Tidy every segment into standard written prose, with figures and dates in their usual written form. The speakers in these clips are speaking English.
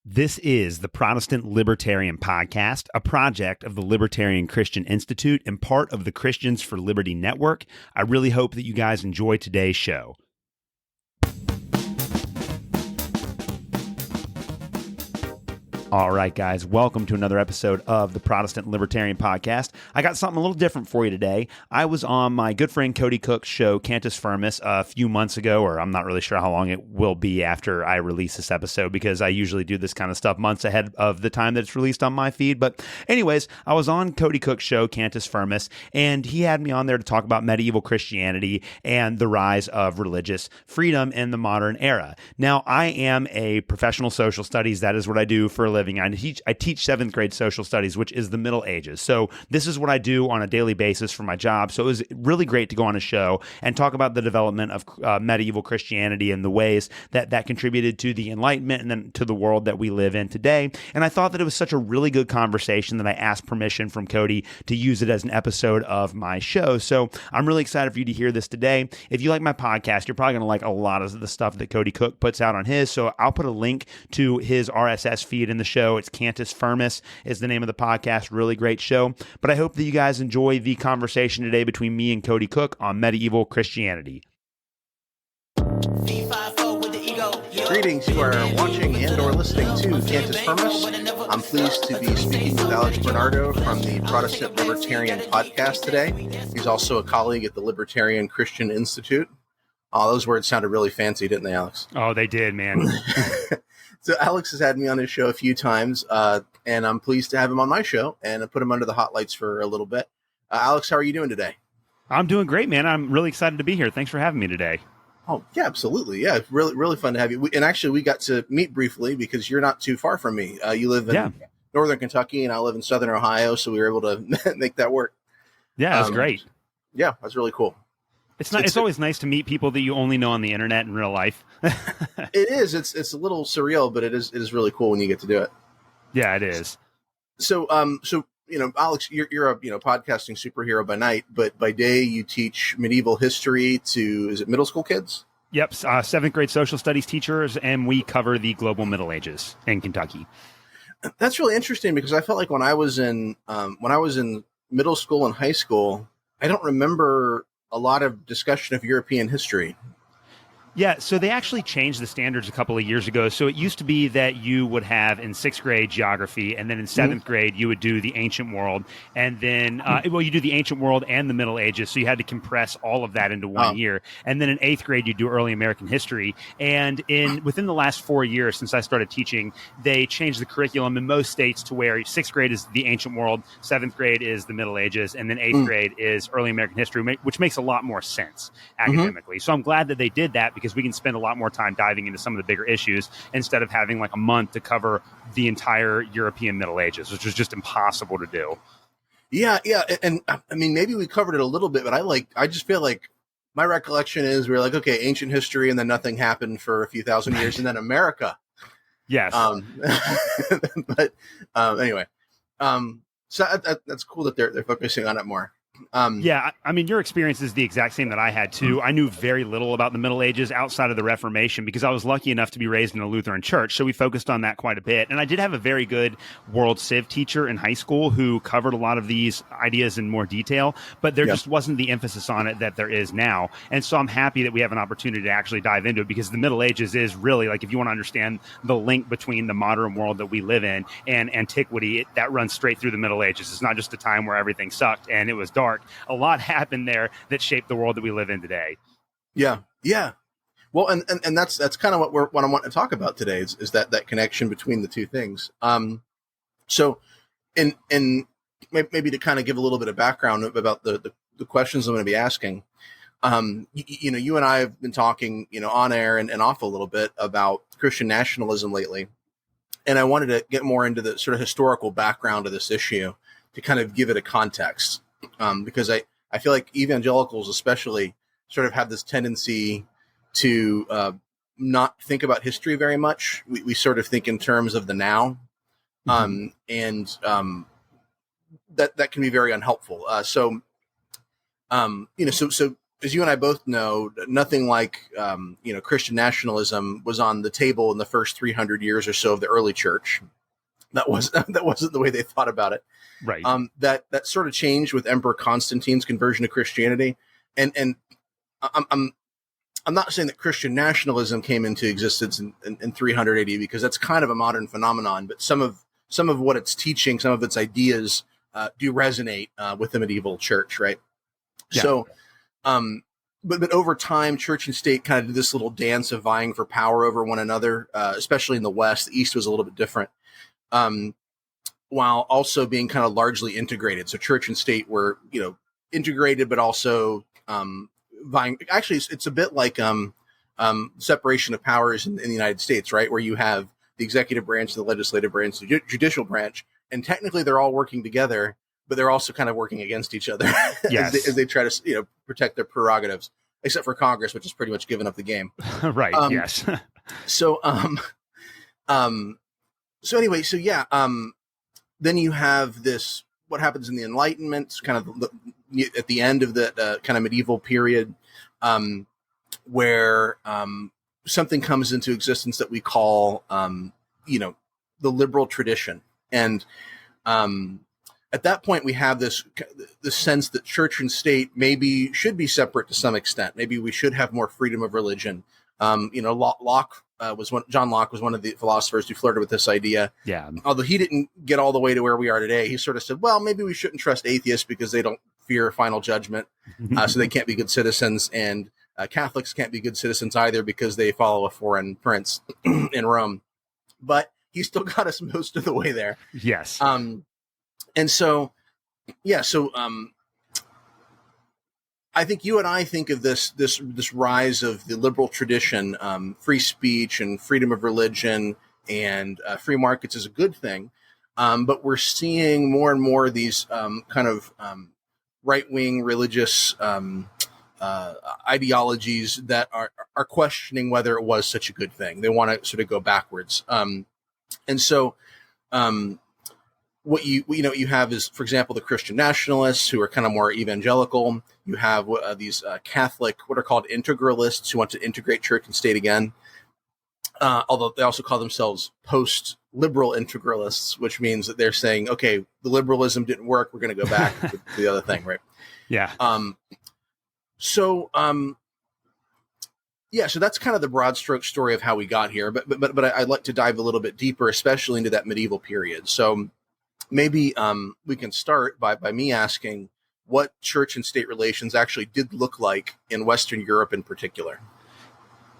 This is the Protestant Libertarian Podcast, a project of the Libertarian Christian Institute and part of the Christians for Liberty Network. I really hope that you guys enjoy today's show. All right, guys, welcome to another episode of the Protestant Libertarian Podcast. I got something a little different for you today. I was on my good friend Cody Cook's show, Cantus-Firmus, a few months ago, or I'm not really sure how long it will be after I release this episode, because I usually do this kind of stuff months ahead of the time that it's released on my feed. But anyways, I was on Cody Cook's show, Cantus-Firmus, and he had me on there to talk about medieval Christianity and the rise of religious freedom in the modern era. Now, I am a professional social studies. That is what I do for a living. I teach seventh grade social studies, which is the Middle Ages. So this is what I do on a daily basis for my job. So it was really great to go on a show and talk about the development of medieval Christianity and the ways that contributed to the Enlightenment and then to the world that we live in today. And I thought that it was such a really good conversation that I asked permission from Cody to use it as an episode of my show. So I'm really excited for you to hear this today. If you like my podcast, you're probably going to like a lot of the stuff that Cody Cook puts out on his. So I'll put a link to his RSS feed in the show. It's Cantus-Firmus is the name of the podcast. Really great show. But I hope that you guys enjoy the conversation today between me and Cody Cook on medieval Christianity. Greetings, you are watching and or listening to Cantus-Firmus. I'm pleased to be speaking with Alex Bernardo from the Protestant Libertarian Podcast today. He's also a colleague at the Libertarian Christian Institute. Oh, those words sounded really fancy, didn't they, Alex? Oh, they did, man. So Alex has had me on his show a few times, and I'm pleased to have him on my show and I put him under the hot lights for a little bit. Alex, how are you doing today? I'm doing great, man. I'm really excited to be here. Thanks for having me today. Oh, yeah, absolutely. Yeah, really fun to have you. And actually, we got to meet briefly because you're not too far from me. You live in northern Kentucky, and I live in southern Ohio, so we were able to make that work. Yeah, it was great. Yeah, that's really cool. It's always nice to meet people that you only know on the internet in real life. It is. It's a little surreal, but it is really cool when you get to do it. Yeah, it is. So Alex, you're a podcasting superhero by night, but by day you teach medieval history to, is it middle school kids? Yep, seventh grade social studies teachers, and we cover the global Middle Ages in Kentucky. That's really interesting because I felt like when I was in middle school and high school, I don't remember a lot of discussion of European history. Yeah, so they actually changed the standards a couple of years ago. So it used to be that you would have in sixth grade geography, and then in seventh grade you would do the ancient world, and then you do the ancient world and the Middle Ages. So you had to compress all of that into one year, and then in eighth grade you do early American history. And within the last 4 years since I started teaching, they changed the curriculum in most states to where sixth grade is the ancient world, seventh grade is the Middle Ages, and then eighth grade is early American history, which makes a lot more sense academically. So I'm glad that they did that because we can spend a lot more time diving into some of the bigger issues instead of having like a month to cover the entire European Middle Ages, which was just impossible to do. Yeah. And I mean, maybe we covered it a little bit, but I just feel like my recollection is we're like, okay, ancient history, and then nothing happened for a few thousand years, and then America. Yes. But anyway, so that's cool that they're focusing on it more. Yeah, I mean, your experience is the exact same that I had, too. I knew very little about the Middle Ages outside of the Reformation because I was lucky enough to be raised in a Lutheran church, so we focused on that quite a bit. And I did have a very good world civ teacher in high school who covered a lot of these ideas in more detail, but there just wasn't the emphasis on it that there is now. And so I'm happy that we have an opportunity to actually dive into it because the Middle Ages is really, like, if you want to understand the link between the modern world that we live in and antiquity, that runs straight through the Middle Ages. It's not just a time where everything sucked and it was dark. A lot happened there that shaped the world that we live in today. Yeah. Well, and that's kind of what I want to talk about today is that connection between the two things. So, in maybe to kind of give a little bit of background about the questions I'm going to be asking. You and I have been talking, on air and off a little bit about Christian nationalism lately, and I wanted to get more into the sort of historical background of this issue to kind of give it a context. Because I feel like evangelicals especially sort of have this tendency to not think about history very much. We sort of think in terms of the now, and that can be very unhelpful. So as you and I both know, nothing like Christian nationalism was on the table in the first 300 years or so of the early church. That wasn't the way they thought about it. Right. That sort of changed with Emperor Constantine's conversion to Christianity, and I'm not saying that Christian nationalism came into existence in 300 AD, because that's kind of a modern phenomenon. But some of what it's teaching, some of its ideas do resonate with the medieval church, right? Yeah. So, but over time, church and state kind of did this little dance of vying for power over one another, especially in the West. The East was a little bit different. While also being kind of largely integrated. So church and state were, integrated, but also vying. Actually, it's a bit like separation of powers in the United States, right? Where you have the executive branch, the legislative branch, the judicial branch, and technically they're all working together, but they're also kind of working against each other yes. as they try to, protect their prerogatives, except for Congress, which has pretty much given up the game. Right. Yes. So anyway, so yeah, then you have this, what happens in the Enlightenment, kind of at the end of the kind of medieval period, where something comes into existence that we call, the liberal tradition. And at that point, we have this sense that church and state maybe should be separate to some extent. Maybe we should have more freedom of religion. Locke John Locke was one of the philosophers who flirted with this idea. Yeah. Although he didn't get all the way to where we are today, he sort of said, well, maybe we shouldn't trust atheists because they don't fear final judgment, so they can't be good citizens, and Catholics can't be good citizens either because they follow a foreign prince in Rome. But he still got us most of the way there. Yes. And so, yeah, so I think you and I think of this rise of the liberal tradition, free speech and freedom of religion and free markets is a good thing. But we're seeing more and more of these kind of right-wing religious ideologies that are questioning whether it was such a good thing. They want to sort of go backwards. And so what you have is, for example, the Christian nationalists who are kind of more evangelical. You have these Catholic, what are called integralists, who want to integrate church and state again. Although they also call themselves post-liberal integralists, which means that they're saying, okay, the liberalism didn't work, we're going to go back to the other thing, right? Yeah. So that's kind of the broad stroke story of how we got here. But I'd like to dive a little bit deeper, especially into that medieval period. So maybe we can start by me asking what church and state relations actually did look like in Western Europe in particular.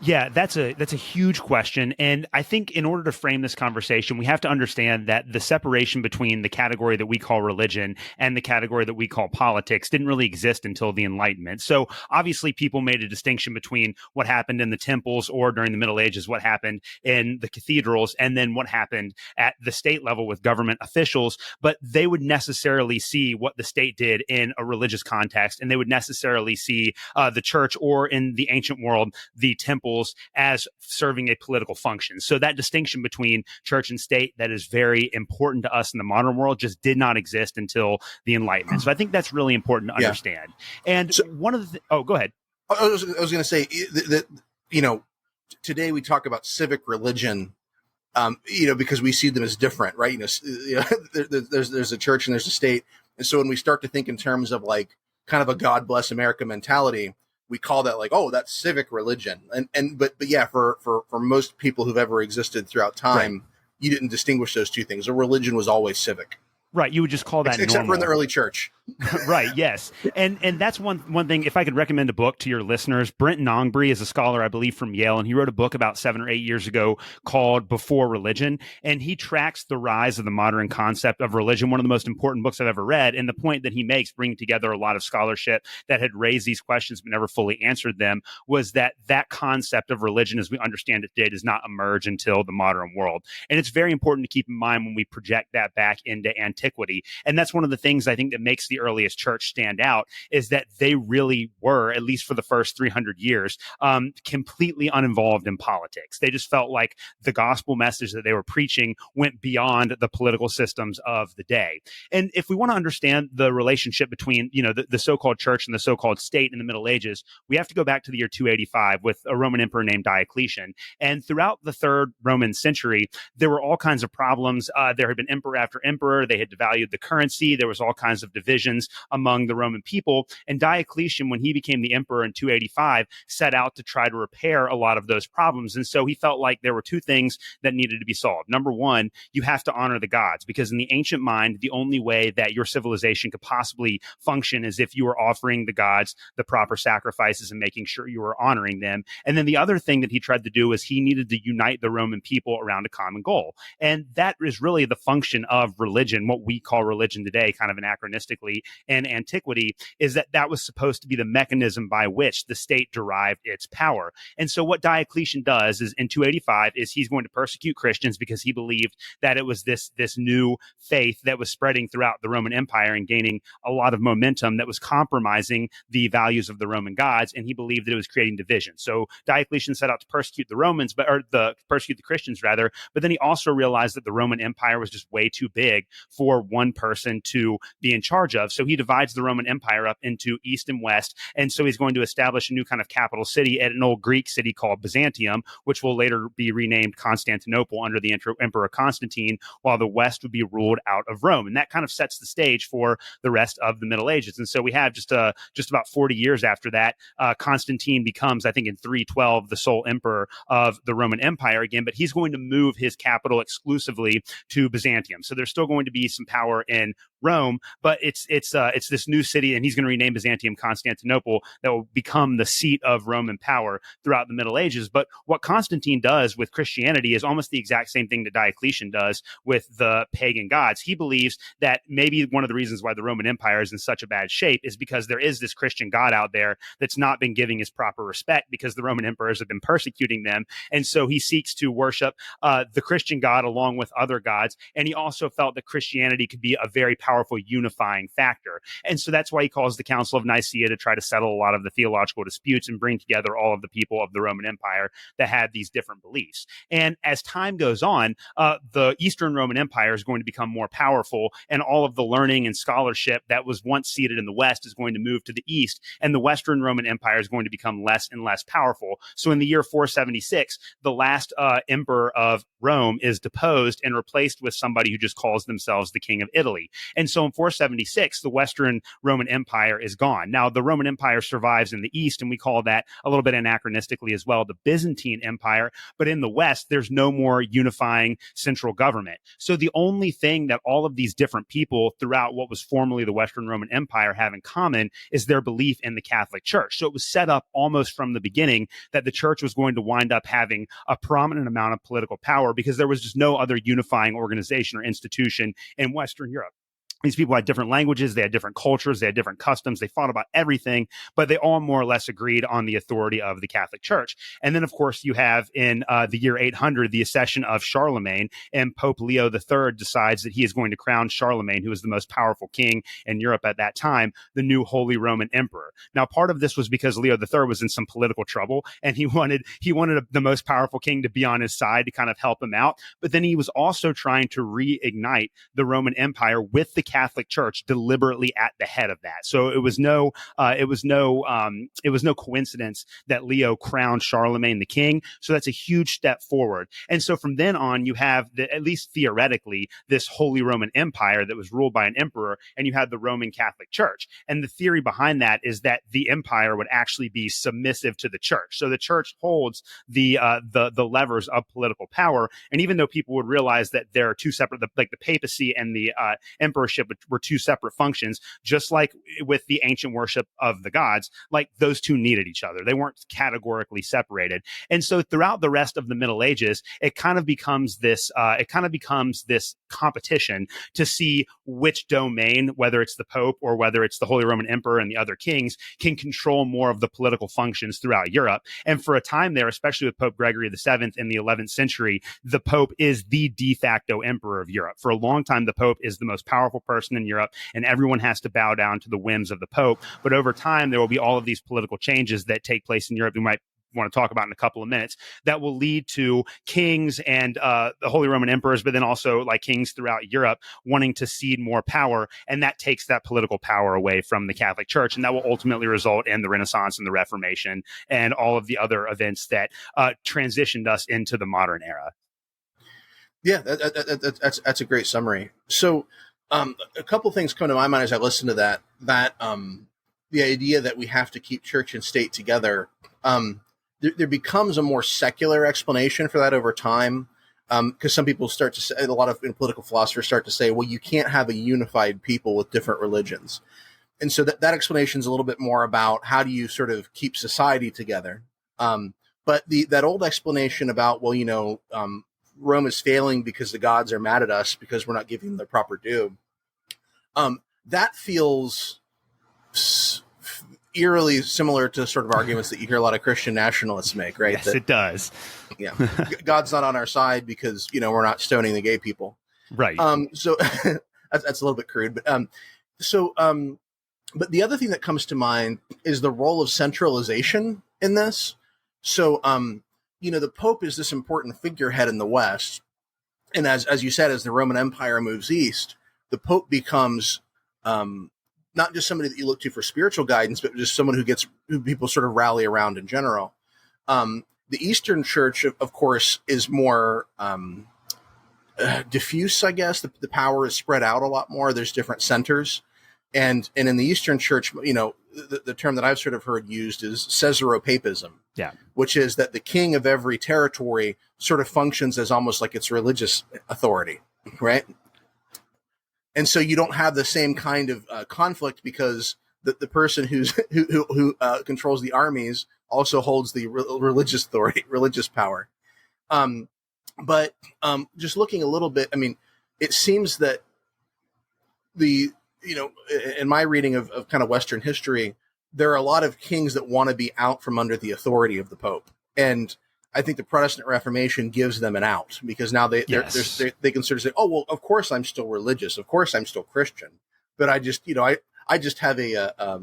Yeah, that's a huge question. And I think in order to frame this conversation, we have to understand that the separation between the category that we call religion and the category that we call politics didn't really exist until the Enlightenment. So obviously people made a distinction between what happened in the temples or during the Middle Ages, what happened in the cathedrals, and then what happened at the state level with government officials. But they would necessarily see what the state did in a religious context, and they would necessarily see the church, or in the ancient world, the temple, as serving a political function. So that distinction between church and state that is very important to us in the modern world just did not exist until the Enlightenment. So I think that's really important to understand. And so, one of the go ahead. I was going to say that today we talk about civic religion, because we see them as different, right? There's a church and there's a state, and so when we start to think in terms of like kind of a God bless America mentality, we call that like, oh, that's civic religion. But yeah, for most people who've ever existed throughout time, right, you didn't distinguish those two things. A religion was always civic. Right. You would just call that except normal. for in the early church. Right. Yes. And that's one thing. If I could recommend a book to your listeners, Brent Nongbury is a scholar, I believe, from Yale, and he wrote a book about 7 or 8 years ago called Before Religion. And he tracks the rise of the modern concept of religion, one of the most important books I've ever read. And the point that he makes, bringing together a lot of scholarship that had raised these questions but never fully answered them, was that concept of religion as we understand it today does not emerge until the modern world. And it's very important to keep in mind when we project that back into antiquity. And that's one of the things I think that makes the the earliest church stand out is that they really were, at least for the first 300 years, completely uninvolved in politics. They just felt like the gospel message that they were preaching went beyond the political systems of the day. And if we want to understand the relationship between, the so-called church and the so-called state in the Middle Ages, we have to go back to the year 285 with a Roman emperor named Diocletian. And throughout the third Roman century, there were all kinds of problems. There had been emperor after emperor. They had devalued the currency. There was all kinds of divisions among the Roman people. And Diocletian, when he became the emperor in 285, set out to try to repair a lot of those problems. And so he felt like there were two things that needed to be solved. Number one, you have to honor the gods, because in the ancient mind, the only way that your civilization could possibly function is if you were offering the gods the proper sacrifices and making sure you were honoring them. And then the other thing that he tried to do was he needed to unite the Roman people around a common goal. And that is really the function of religion, what we call religion today, kind of anachronistically in antiquity, is that was supposed to be the mechanism by which the state derived its power. And so what Diocletian does is in 285 is he's going to persecute Christians because he believed that it was this new faith that was spreading throughout the Roman Empire and gaining a lot of momentum that was compromising the values of the Roman gods, and he believed that it was creating division. So Diocletian set out to persecute persecute the Christians rather, but then he also realized that the Roman Empire was just way too big for one person to be in charge of. So he divides the Roman Empire up into east and west, and so he's going to establish a new kind of capital city at an old Greek city called Byzantium, which will later be renamed Constantinople under the Emperor Constantine, while the west would be ruled out of Rome. And that kind of sets the stage for the rest of the Middle Ages. And so we have just about 40 years after that, Constantine becomes, I think in 312, the sole emperor of the Roman Empire again, but he's going to move his capital exclusively to Byzantium. So there's still going to be some power in Rome, but it's this new city, and he's going to rename Byzantium Constantinople, that will become the seat of Roman power throughout the Middle Ages. But what Constantine does with Christianity is almost the exact same thing that Diocletian does with the pagan gods. He believes that maybe one of the reasons why the Roman Empire is in such a bad shape is because there is this Christian God out there that's not been giving his proper respect because the Roman emperors have been persecuting them. And so he seeks to worship the Christian God along with other gods. And he also felt that Christianity could be a very powerful unifying factor. And so that's why he calls the Council of Nicaea to try to settle a lot of the theological disputes and bring together all of the people of the Roman Empire that had these different beliefs. And as time goes on, the Eastern Roman Empire is going to become more powerful, and all of the learning and scholarship that was once seated in the West is going to move to the East, and the Western Roman Empire is going to become less and less powerful. So in the year 476, the last emperor of Rome is deposed and replaced with somebody who just calls themselves the King of Italy. And so in 476, the Western Roman Empire is gone. Now, the Roman Empire survives in the East, and we call that a little bit anachronistically as well, the Byzantine Empire. But in the West, there's no more unifying central government. So the only thing that all of these different people throughout what was formerly the Western Roman Empire have in common is their belief in the Catholic Church. So it was set up almost from the beginning that the church was going to wind up having a prominent amount of political power because there was just no other unifying organization or institution in Western Europe. These people had different languages, they had different cultures, they had different customs, they fought about everything, but they all more or less agreed on the authority of the Catholic Church. And then, of course, you have in the year 800, the accession of Charlemagne, and Pope Leo III decides that he is going to crown Charlemagne, who was the most powerful king in Europe at that time, the new Holy Roman Emperor. Now, part of this was because Leo III was in some political trouble, and he wanted the most powerful king to be on his side to kind of help him out. But then he was also trying to reignite the Roman Empire with the Catholic Church deliberately at the head of that. So it was no coincidence that Leo crowned Charlemagne the king. So that's a huge step forward. And so from then on, you have at least theoretically this Holy Roman Empire that was ruled by an emperor, and you had the Roman Catholic Church. And the theory behind that is that the empire would actually be submissive to the church. So the church holds the levers of political power. And even though people would realize that there are two separate, like the papacy and the emperorship were two separate functions, just like with the ancient worship of the gods, like those two needed each other. They weren't categorically separated. And so throughout the rest of the Middle Ages, it kind of becomes this competition to see which domain, whether it's the Pope or whether it's the Holy Roman Emperor and the other kings, can control more of the political functions throughout Europe. And for a time there, especially with Pope Gregory VII in the 11th century, the Pope is the de facto emperor of Europe. For a long time, the Pope is the most powerful person in Europe, and everyone has to bow down to the whims of the Pope. But over time, there will be all of these political changes that take place in Europe. We might want to talk about in a couple of minutes that will lead to kings and the Holy Roman emperors, but then also like kings throughout Europe wanting to cede more power. And that takes that political power away from the Catholic Church. And that will ultimately result in the Renaissance and the Reformation and all of the other events that transitioned us into the modern era. Yeah, that's a great summary. So a couple things come to my mind as I listen to that the idea that we have to keep church and state together, there becomes a more secular explanation for that over time, because some people start to say, a lot of political philosophers start to say, well, you can't have a unified people with different religions. And so that explanation is a little bit more about how do you sort of keep society together. But that old explanation about, well, Rome is failing because the gods are mad at us because we're not giving them the proper due. That feels eerily similar to sort of arguments that you hear a lot of Christian nationalists make, right? Yes, it does. Yeah. God's not on our side because, we're not stoning the gay people. Right. So that's a little bit crude, but but the other thing that comes to mind is the role of centralization in this. So, the Pope is this important figurehead in the West. And as you said, as the Roman Empire moves east, the Pope becomes, not just somebody that you look to for spiritual guidance, but just someone who people sort of rally around in general. The Eastern Church, of course, is more diffuse, I guess. The power is spread out a lot more. There's different centers. And in the Eastern Church, the term that I've sort of heard used is Caesaropapism, which is that the king of every territory sort of functions as almost like its religious authority, right? And so you don't have the same kind of conflict because the person who controls the armies also holds the religious authority, religious power. But just looking a little bit, it seems that in my reading of kind of Western history, there are a lot of kings that want to be out from under the authority of the Pope. And I think the Protestant Reformation gives them an out because now they can sort of say, oh, well, of course I'm still religious. Of course I'm still Christian. But I just, I just have a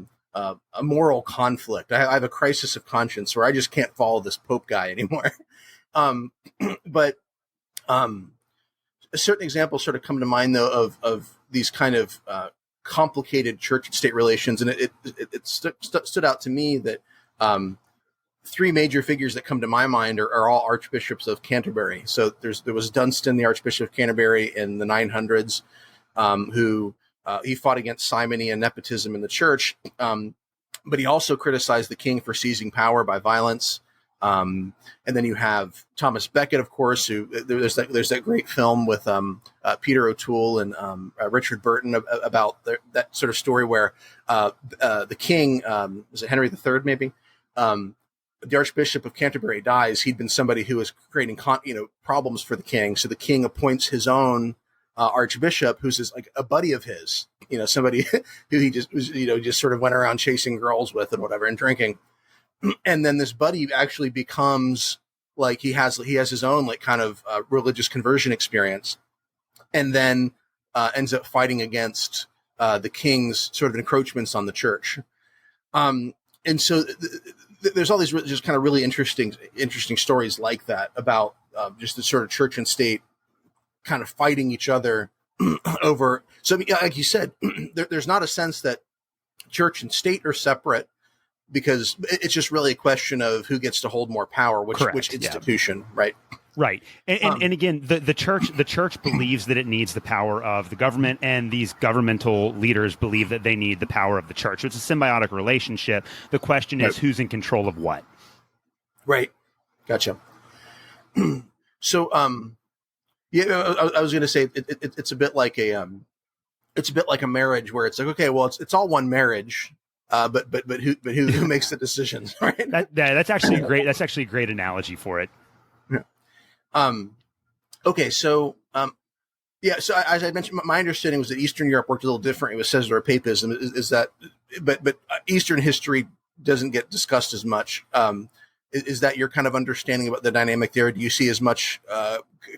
moral conflict. I have a crisis of conscience where I just can't follow this Pope guy anymore. But certain examples sort of come to mind, though, of these kind of complicated church and state relations. And it stood out to me that three major figures that come to my mind are all archbishops of Canterbury. So there was Dunstan, the Archbishop of Canterbury in the 900s, who he fought against simony and nepotism in the church. But he also criticized the king for seizing power by violence. And then you have Thomas Becket, of course, who there's that great film with Peter O'Toole and Richard Burton about that sort of story where the king, was it Henry III, maybe? The Archbishop of Canterbury dies. He'd been somebody who was creating problems for the king. So the king appoints his own archbishop, who's like a buddy of his, somebody who he just sort of went around chasing girls with and whatever and drinking. And then this buddy actually becomes like he has his own like kind of religious conversion experience, and then ends up fighting against the king's sort of encroachments on the church. And so there's all these just kind of really interesting stories like that about just the sort of church and state kind of fighting each other over. So like you said, there's not a sense that church and state are separate, because it's just really a question of who gets to hold more power, which institution, right? Right. And again, the church believes that it needs the power of the government, and these governmental leaders believe that they need the power of the church. It's a symbiotic relationship. The question is who's in control of what? Right. Gotcha. So, I was going to say it's a bit like a marriage where it's like, okay, well, it's all one marriage. But who makes the decisions? Right. That's actually great. That's actually a great analogy for it. Yeah. Okay. So, so as I mentioned, my understanding was that Eastern Europe worked a little different. It was Caesaropapism. Is that, but Eastern history doesn't get discussed as much. Is that your kind of understanding about the dynamic there? Do you see as much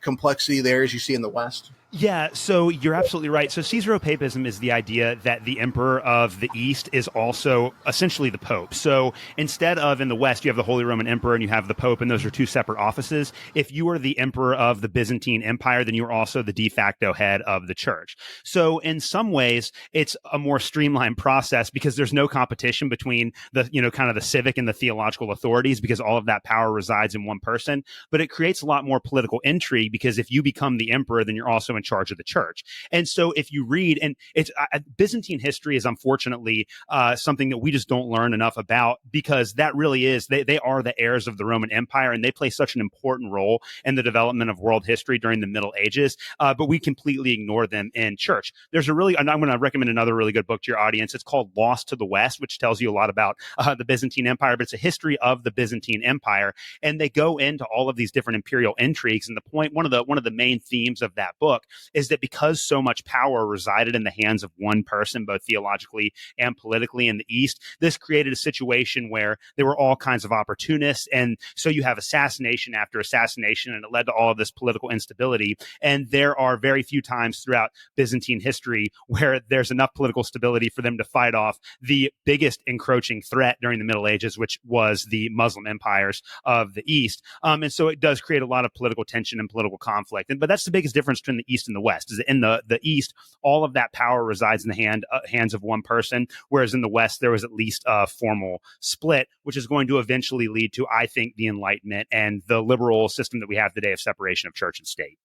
complexity there as you see in the West? Yeah, so you're absolutely right. So Caesaropapism is the idea that the emperor of the East is also essentially the Pope. So instead of in the West, you have the Holy Roman Emperor and you have the Pope, and those are two separate offices. If you are the emperor of the Byzantine Empire, then you're also the de facto head of the church. So in some ways, it's a more streamlined process because there's no competition between the, kind of the civic and the theological authorities because all of that power resides in one person. But it creates a lot more political intrigue because if you become the emperor, then you're also in charge of the church. And so if you read, and it's Byzantine history is unfortunately something that we just don't learn enough about because that really is, they are the heirs of the Roman Empire and they play such an important role in the development of world history during the Middle Ages, but we completely ignore them in church. There's and I'm going to recommend another really good book to your audience. It's called Lost to the West, which tells you a lot about the Byzantine Empire, but it's a history of the Byzantine Empire. And they go into all of these different imperial intrigues. And the point, one of the main themes of that book is that because so much power resided in the hands of one person, both theologically and politically in the East, this created a situation where there were all kinds of opportunists. And so you have assassination after assassination, and it led to all of this political instability. And there are very few times throughout Byzantine history where there's enough political stability for them to fight off the biggest encroaching threat during the Middle Ages, which was the Muslim empires of the East. And so it does create a lot of political tension and political conflict. But that's the biggest difference between the East and the West, is that in the East, all of that power resides in the hands of one person, whereas in the West, there was at least a formal split, which is going to eventually lead to, I think, the Enlightenment and the liberal system that we have today of separation of church and state.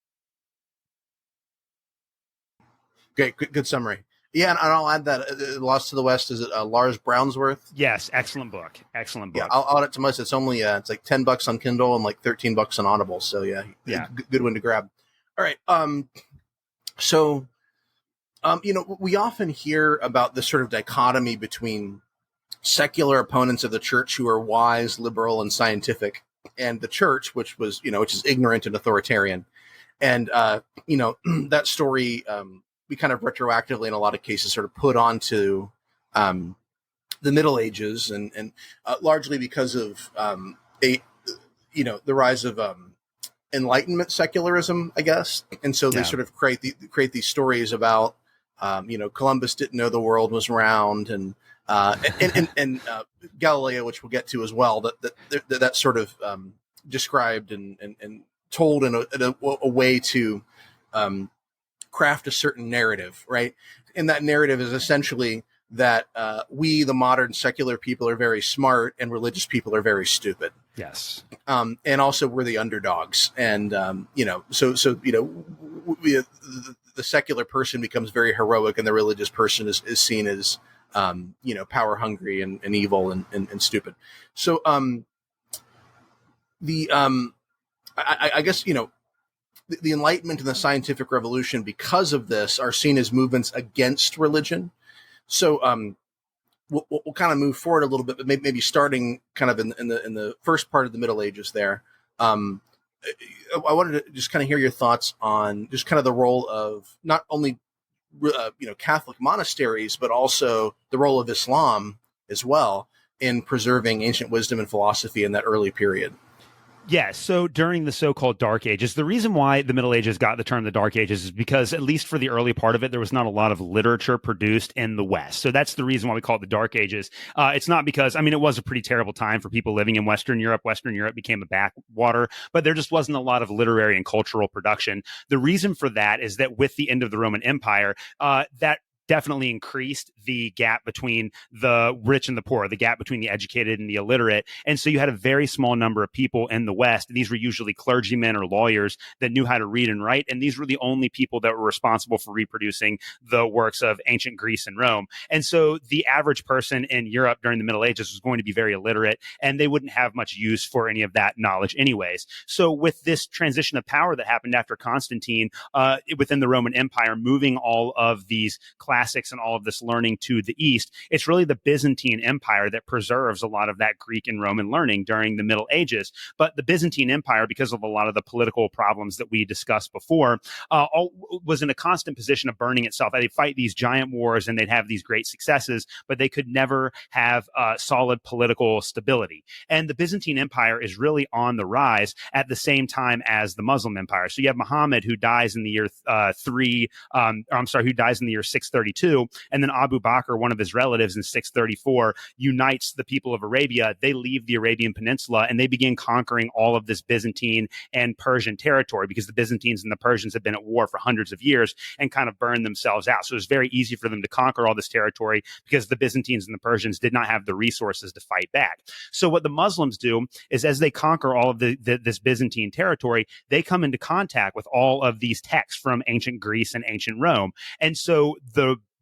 Great, good summary. Yeah, and I'll add that Lost to the West, is it Lars Brownsworth? Yes, excellent book. Yeah, I'll add it to my list. It's only it's like $10 on Kindle and like $13 on Audible. So yeah, good one to grab. All right. So we often hear about this sort of dichotomy between secular opponents of the church who are wise, liberal, and scientific, and the church, which is ignorant and authoritarian. And that story we kind of retroactively in a lot of cases sort of put onto the Middle Ages, and largely because of the rise of Enlightenment secularism, I guess. And so they sort of create these stories about Columbus didn't know the world was round, and Galileo, which we'll get to as well, that sort of described and told in a way to craft a certain narrative, right? And that narrative is essentially that we, the modern secular people, are very smart and religious people are very stupid. Yes. And also we're the underdogs. And, the secular person becomes very heroic and the religious person is seen as, power hungry and evil and stupid. So I guess, the Enlightenment and the scientific revolution, because of this, are seen as movements against religion. So we'll kind of move forward a little bit, but maybe starting kind of in the first part of the Middle Ages there. I wanted to just kind of hear your thoughts on just kind of the role of not only Catholic monasteries, but also the role of Islam as well in preserving ancient wisdom and philosophy in that early period. Yeah, so during the so-called Dark Ages, the reason why the Middle Ages got the term the Dark Ages is because, at least for the early part of it, there was not a lot of literature produced in the West. So that's the reason why we call it the Dark Ages. It's not because, it was a pretty terrible time for people living in Western Europe. Western Europe became a backwater, but there just wasn't a lot of literary and cultural production. The reason for that is that with the end of the Roman Empire, that definitely increased the gap between the rich and the poor, the gap between the educated and the illiterate. And so you had a very small number of people in the West, and these were usually clergymen or lawyers that knew how to read and write. And these were the only people that were responsible for reproducing the works of ancient Greece and Rome. And so the average person in Europe during the Middle Ages was going to be very illiterate, and they wouldn't have much use for any of that knowledge anyways. So with this transition of power that happened after Constantine within the Roman Empire, moving all of these classes classics and all of this learning to the East, it's really the Byzantine Empire that preserves a lot of that Greek and Roman learning during the Middle Ages. But the Byzantine Empire, because of a lot of the political problems that we discussed before, was in a constant position of burning itself. They'd fight these giant wars and they'd have these great successes, but they could never have solid political stability. And the Byzantine Empire is really on the rise at the same time as the Muslim Empire. So you have Muhammad, who dies in the year who dies in the year 632, and then Abu Bakr, one of his relatives, in 634, unites the people of Arabia. They leave the Arabian Peninsula and they begin conquering all of this Byzantine and Persian territory, because the Byzantines and the Persians have been at war for hundreds of years and kind of burned themselves out. So it was very easy for them to conquer all this territory because the Byzantines and the Persians did not have the resources to fight back. So what the Muslims do is, as they conquer all of this Byzantine territory, they come into contact with all of these texts from ancient Greece and ancient Rome. And so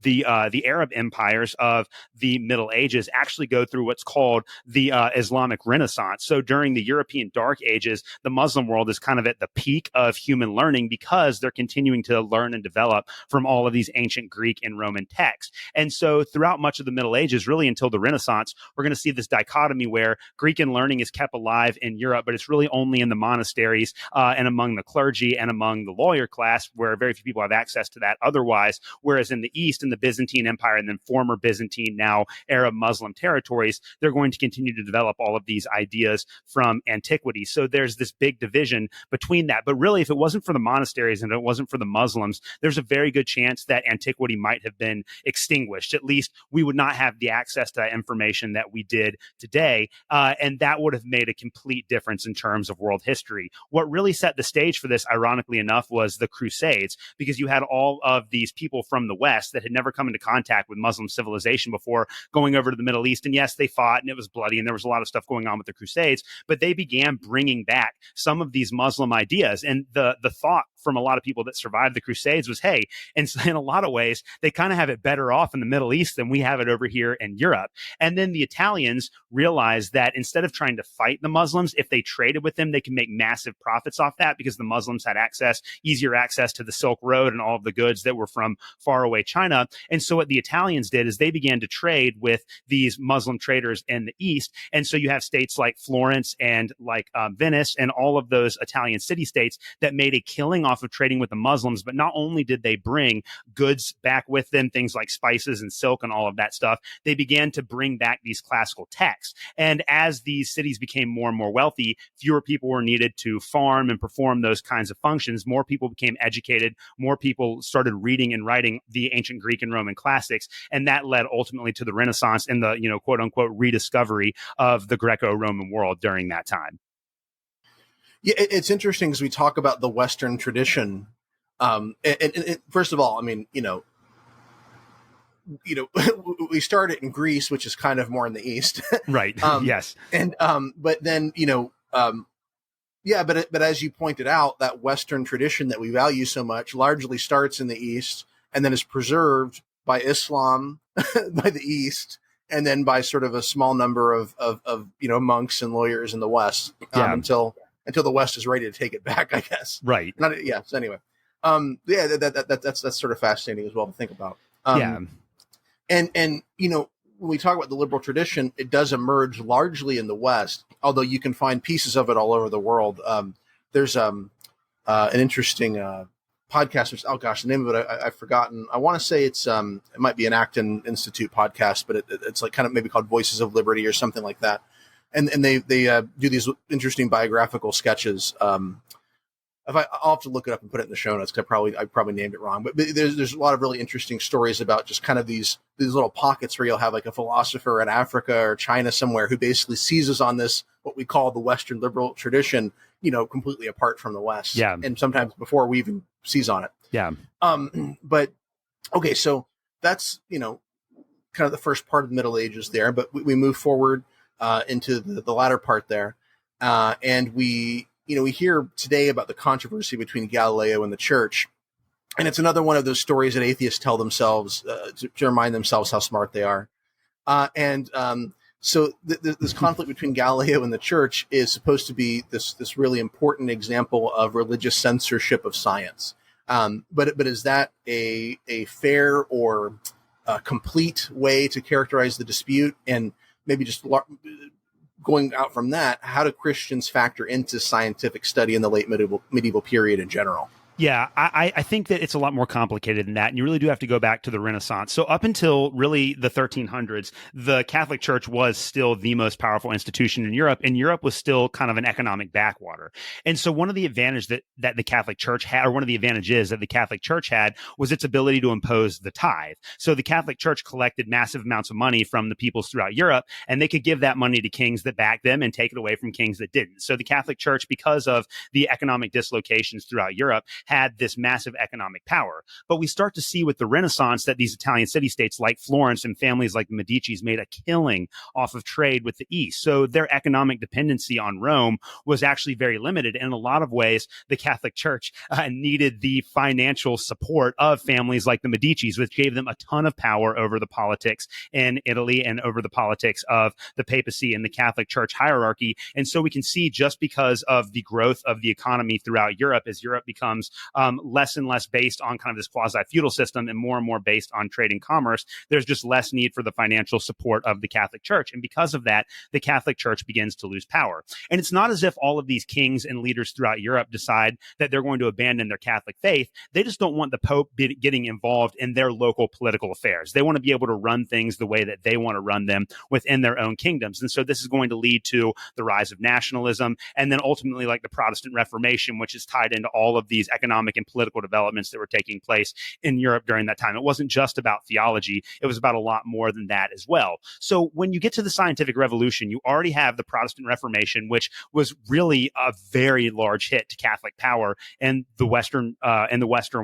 the Arab empires of the Middle Ages actually go through what's called the Islamic Renaissance. So during the European Dark Ages, the Muslim world is kind of at the peak of human learning because they're continuing to learn and develop from all of these ancient Greek and Roman texts. And so throughout much of the Middle Ages, really until the Renaissance, we're going to see this dichotomy where Greek and learning is kept alive in Europe, but it's really only in the monasteries and among the clergy and among the lawyer class, where very few people have access to that otherwise. Whereas in the East, in the Byzantine Empire and then former Byzantine, now Arab Muslim territories, they're going to continue to develop all of these ideas from antiquity. So there's this big division between that. But really, if it wasn't for the monasteries and it wasn't for the Muslims, there's a very good chance that antiquity might have been extinguished. At least we would not have the access to that information that we did today. And that would have made a complete difference in terms of world history. What really set the stage for this, ironically enough, was the Crusades, because you had all of these people from the West that had never come into contact with Muslim civilization before going over to the Middle East. And yes, they fought and it was bloody and there was a lot of stuff going on with the Crusades, but they began bringing back some of these Muslim ideas. And the thought from a lot of people that survived the Crusades was, hey, in a lot of ways, they kind of have it better off in the Middle East than we have it over here in Europe. And then the Italians realized that instead of trying to fight the Muslims, if they traded with them, they can make massive profits off that, because the Muslims had easier access to the Silk Road and all of the goods that were from faraway China. And so what the Italians did is they began to trade with these Muslim traders in the East. And so you have states like Florence and like Venice and all of those Italian city-states that made a killing off of trading with the Muslims. But not only did they bring goods back with them, things like spices and silk and all of that stuff, they began to bring back these classical texts. And as these cities became more and more wealthy, fewer people were needed to farm and perform those kinds of functions. More people became educated. More people started reading and writing the ancient Greek and Roman classics. And that led ultimately to the Renaissance and the, quote unquote, rediscovery of the Greco-Roman world during that time. Yeah, it's interesting as we talk about the Western tradition. First of all, I mean, we started in Greece, which is kind of more in the East, right? Yes, and but then but as you pointed out, that Western tradition that we value so much largely starts in the East and then is preserved by Islam, by the East, and then by sort of a small number of monks and lawyers in the West, until the West is ready to take it back, I guess. Right. So anyway, that's sort of fascinating as well to think about. And when we talk about the liberal tradition, it does emerge largely in the West, although you can find pieces of it all over the world. There's an interesting podcast. The name of it I've forgotten. I want to say it might be an Acton Institute podcast, but it's like kind of maybe called Voices of Liberty or something like that. And they do these interesting biographical sketches. I'll have to look it up and put it in the show notes, because I probably named it wrong. But there's a lot of really interesting stories about just kind of these little pockets where you'll have like a philosopher in Africa or China somewhere who basically seizes on this, what we call the Western liberal tradition, completely apart from the West. Yeah. And sometimes before we even seize on it. Yeah. But okay, so that's, kind of the first part of the Middle Ages there, but we move forward into the latter part there. And we hear today about the controversy between Galileo and the church. And it's another one of those stories that atheists tell themselves to remind themselves how smart they are. So this conflict between Galileo and the church is supposed to be this really important example of religious censorship of science. But is that a fair or complete way to characterize the dispute? And maybe just going out from that, how do Christians factor into scientific study in the late medieval period in general? Yeah, I think that it's a lot more complicated than that. And you really do have to go back to the Renaissance. So up until really the 1300s, the Catholic Church was still the most powerful institution in Europe, and Europe was still kind of an economic backwater. And so one of the advantages that the Catholic Church had, or one of the advantages that the Catholic Church had, was its ability to impose the tithe. So the Catholic Church collected massive amounts of money from the peoples throughout Europe, and they could give that money to kings that backed them and take it away from kings that didn't. So the Catholic Church, because of the economic dislocations throughout Europe, had this massive economic power. But we start to see with the Renaissance that these Italian city-states like Florence and families like the Medicis made a killing off of trade with the East. So their economic dependency on Rome was actually very limited. And in a lot of ways, the Catholic Church needed the financial support of families like the Medicis, which gave them a ton of power over the politics in Italy and over the politics of the papacy and the Catholic Church hierarchy. And so we can see, just because of the growth of the economy throughout Europe, as Europe becomes less and less based on kind of this quasi-feudal system and more based on trade and commerce, there's just less need for the financial support of the Catholic Church. And because of that, the Catholic Church begins to lose power. And it's not as if all of these kings and leaders throughout Europe decide that they're going to abandon their Catholic faith. They just don't want the Pope getting involved in their local political affairs. They want to be able to run things the way that they want to run them within their own kingdoms. And so this is going to lead to the rise of nationalism, and then ultimately like the Protestant Reformation, which is tied into all of these economic and political developments that were taking place in Europe during that time. It wasn't just about theology. It was about a lot more than that as well. So when you get to the scientific revolution, you already have the Protestant Reformation, which was really a very large hit to Catholic power in the Western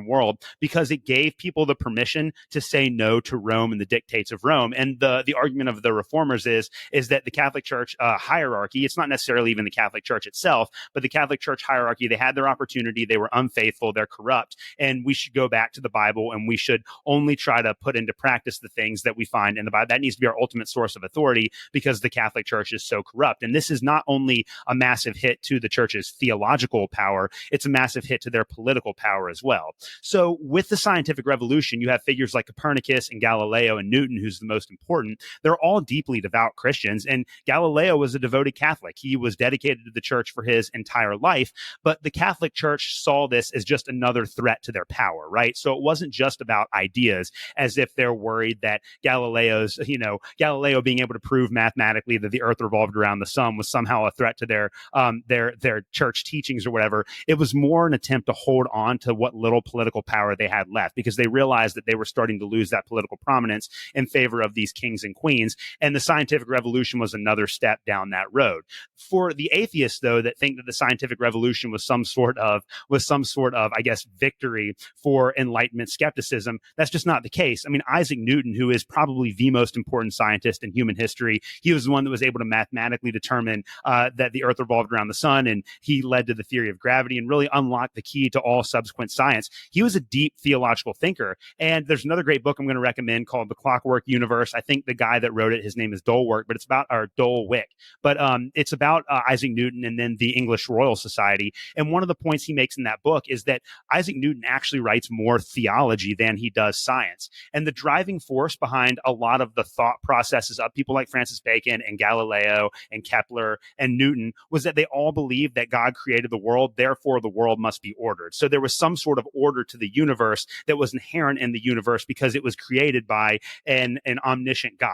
world, because it gave people the permission to say no to Rome and the dictates of Rome. And the argument of the reformers is that the Catholic Church hierarchy, it's not necessarily even the Catholic Church itself, but the Catholic Church hierarchy, they had their opportunity, they were unfaithful, they're corrupt, and we should go back to the Bible, and we should only try to put into practice the things that we find in the Bible. That needs to be our ultimate source of authority, because the Catholic Church is so corrupt. And this is not only a massive hit to the church's theological power, it's a massive hit to their political power as well. So with the scientific revolution, you have figures like Copernicus and Galileo and Newton, who's the most important. They're all deeply devout Christians, and Galileo was a devoted Catholic. He was dedicated to the church for his entire life, but the Catholic Church saw this as just another threat to their power, right? So it wasn't just about ideas, as if they're worried that Galileo being able to prove mathematically that the earth revolved around the sun was somehow a threat to their church teachings or whatever. It was more an attempt to hold on to what little political power they had left, because they realized that they were starting to lose that political prominence in favor of these kings and queens. And the scientific revolution was another step down that road. For the atheists, though, that think that the scientific revolution was some sort of, I guess, victory for Enlightenment skepticism, that's just not the case. I mean, Isaac Newton, who is probably the most important scientist in human history, he was the one that was able to mathematically determine that the earth revolved around the sun, and he led to the theory of gravity and really unlocked the key to all subsequent science. He was a deep theological thinker. And there's another great book I'm going to recommend called The Clockwork Universe. I think the guy that wrote it, his name is Dulwick, but it's about Isaac Newton and then the English Royal Society. And one of the points he makes in that book is that Isaac Newton actually writes more theology than he does science. And the driving force behind a lot of the thought processes of people like Francis Bacon and Galileo and Kepler and Newton was that they all believed that God created the world, therefore the world must be ordered. So there was some sort of order to the universe that was inherent in the universe because it was created by an omniscient God.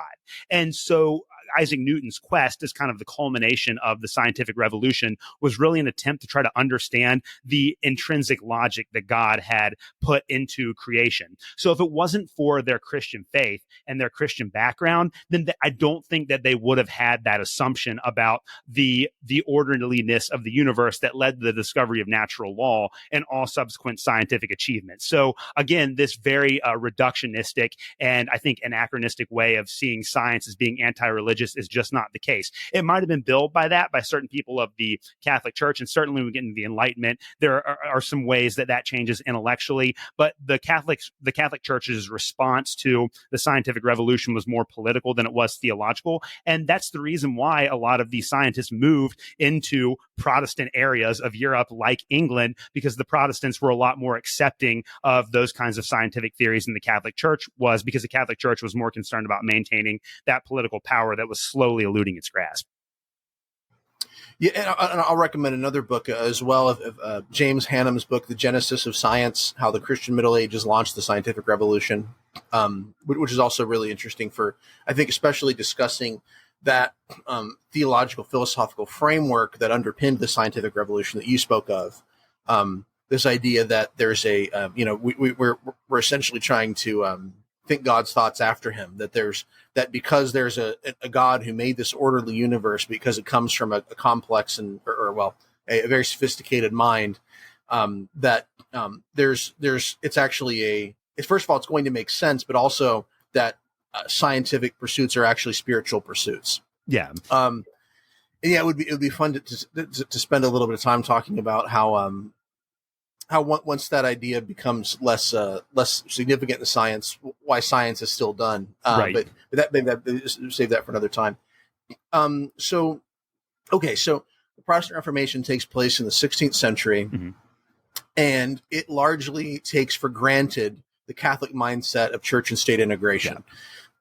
And so Isaac Newton's quest as kind of the culmination of the scientific revolution was really an attempt to try to understand the intrinsic logic that God had put into creation. So if it wasn't for their Christian faith and their Christian background, then I don't think that they would have had that assumption about the orderliness of the universe that led to the discovery of natural law and all subsequent scientific achievements. So again, this very reductionistic and I think anachronistic way of seeing science as being anti-religious is just not the case. It might have been billed by that by certain people of the Catholic Church, and certainly when we get into the Enlightenment, there are some ways that changes intellectually. But the Catholic Church's response to the scientific revolution was more political than it was theological, and that's the reason why a lot of these scientists moved into Protestant areas of Europe, like England, because the Protestants were a lot more accepting of those kinds of scientific theories than the Catholic Church was, because the Catholic Church was more concerned about maintaining that political power that was slowly eluding its grasp. Yeah, and I'll recommend another book as well, of James Hannam's book, The Genesis of Science, How the Christian Middle Ages Launched the Scientific Revolution, which is also really interesting for, I think, especially discussing that theological, philosophical framework that underpinned the scientific revolution that you spoke of. This idea that there's we're essentially trying to think God's thoughts after him, that because there's a God who made this orderly universe, because it comes from a complex a very sophisticated mind, it's actually first of all, it's going to make sense, but also that scientific pursuits are actually spiritual pursuits. Yeah. It would be fun to spend a little bit of time talking about how once that idea becomes less significant in science, why science is still done. Right. But save that for another time. So the Protestant Reformation takes place in the 16th century, mm-hmm. and it largely takes for granted the Catholic mindset of church and state integration.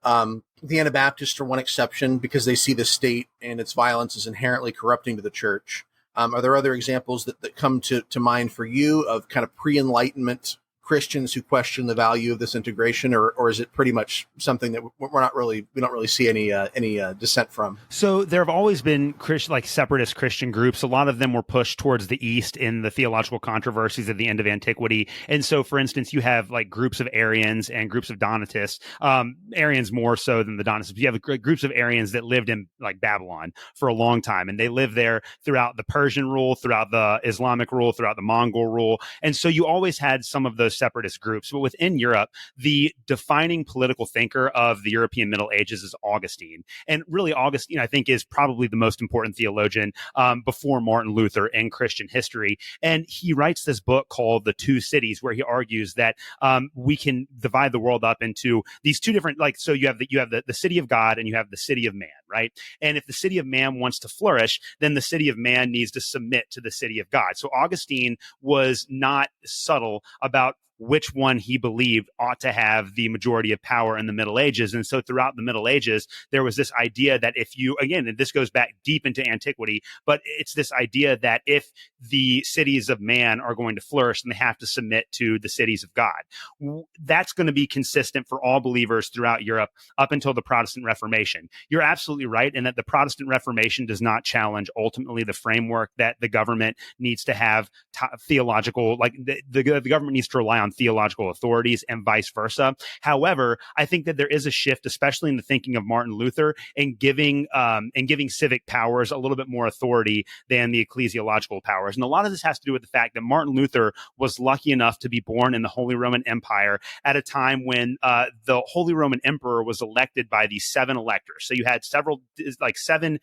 Yeah. The Anabaptists are one exception, because they see the state and its violence as inherently corrupting to the church. Are there other examples that come to mind for you of kind of pre-Enlightenment Christians who question the value of this integration, or is it pretty much something that we don't really see any dissent from? So there have always been separatist Christian groups. A lot of them were pushed towards the East in the theological controversies at the end of antiquity. And so, for instance, you have like groups of Arians and groups of Donatists. Arians more so than the Donatists. You have groups of Arians that lived in like Babylon for a long time, and they lived there throughout the Persian rule, throughout the Islamic rule, throughout the Mongol rule. And so you always had some of those separatist groups. But within Europe, the defining political thinker of the European Middle Ages is Augustine. And really, Augustine, I think, is probably the most important theologian before Martin Luther in Christian history. And he writes this book called The Two Cities, where he argues that we can divide the world up into these two different, so you have the city of God and you have the city of man, right? And if the city of man wants to flourish, then the city of man needs to submit to the city of God. So Augustine was not subtle about which one he believed ought to have the majority of power in the Middle Ages. And so throughout the Middle Ages, there was this idea that if you, again, and this goes back deep into antiquity, but it's this idea that if the cities of man are going to flourish, then they have to submit to the cities of God. That's going to be consistent for all believers throughout Europe up until the Protestant Reformation. You're absolutely right in that the Protestant Reformation does not challenge ultimately the framework that the government needs to have theological, the government needs to rely on theological authorities and vice versa. However, I think that there is a shift, especially in the thinking of Martin Luther, in giving civic powers a little bit more authority than the ecclesiological powers. And a lot of this has to do with the fact that Martin Luther was lucky enough to be born in the Holy Roman Empire at a time when the Holy Roman Emperor was elected by these 7 electors. So you had seven